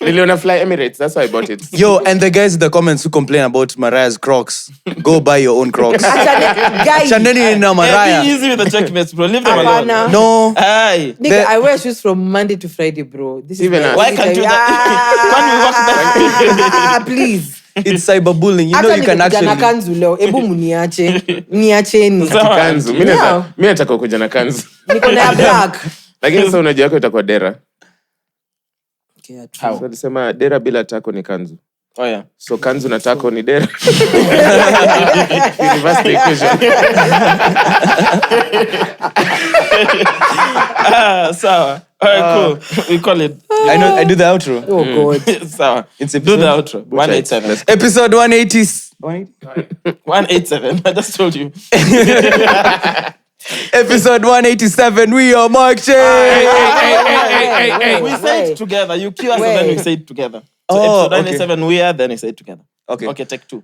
Niliona Fly Emirates, that's why I bought it. Yo, and the guys in the comments who complain about Mariah's Crocs, go buy your own Crocs. Guys, Chaneni na Be Mariah. easy with the checkmates, bro. Leave them alone. Apana. No. Aye. Nigga, I wear shoes from Monday to Friday, bro. This Even is my us. Why only can't you time. Please. It's cyberbullying. You know Hata you can nikikuja na actually... kanzu leo, ebu muniache. Niacheni. Kanzu. Mimi nataka kuja na kanzu. Niko na ya black. Lakini sasa unajua yako itakuwa dera. How? So nisema dera bila tako ni kanzu. Oh, yeah. So kanzu na tako ni dera. Reverse the equation. Sawa. All right, cool. We call it. I do the outro. Oh, God. Sawa. It's Do episode, the outro. 187. episode 180. 187. I just told you. Episode 187. We are Mark Cheque. Hey. We say it together. You cue us and then we say it together. So Oh, episode okay. 187, we are, then we say it together. Okay. Okay, take 2.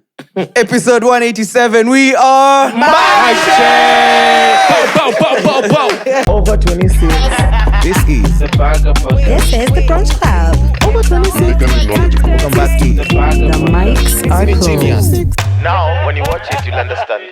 Episode 187. We are Mark Over 26. This is This is the Brunch Club. Over 26. welcome back to The mics are closed. Now, when you watch it, you'll understand.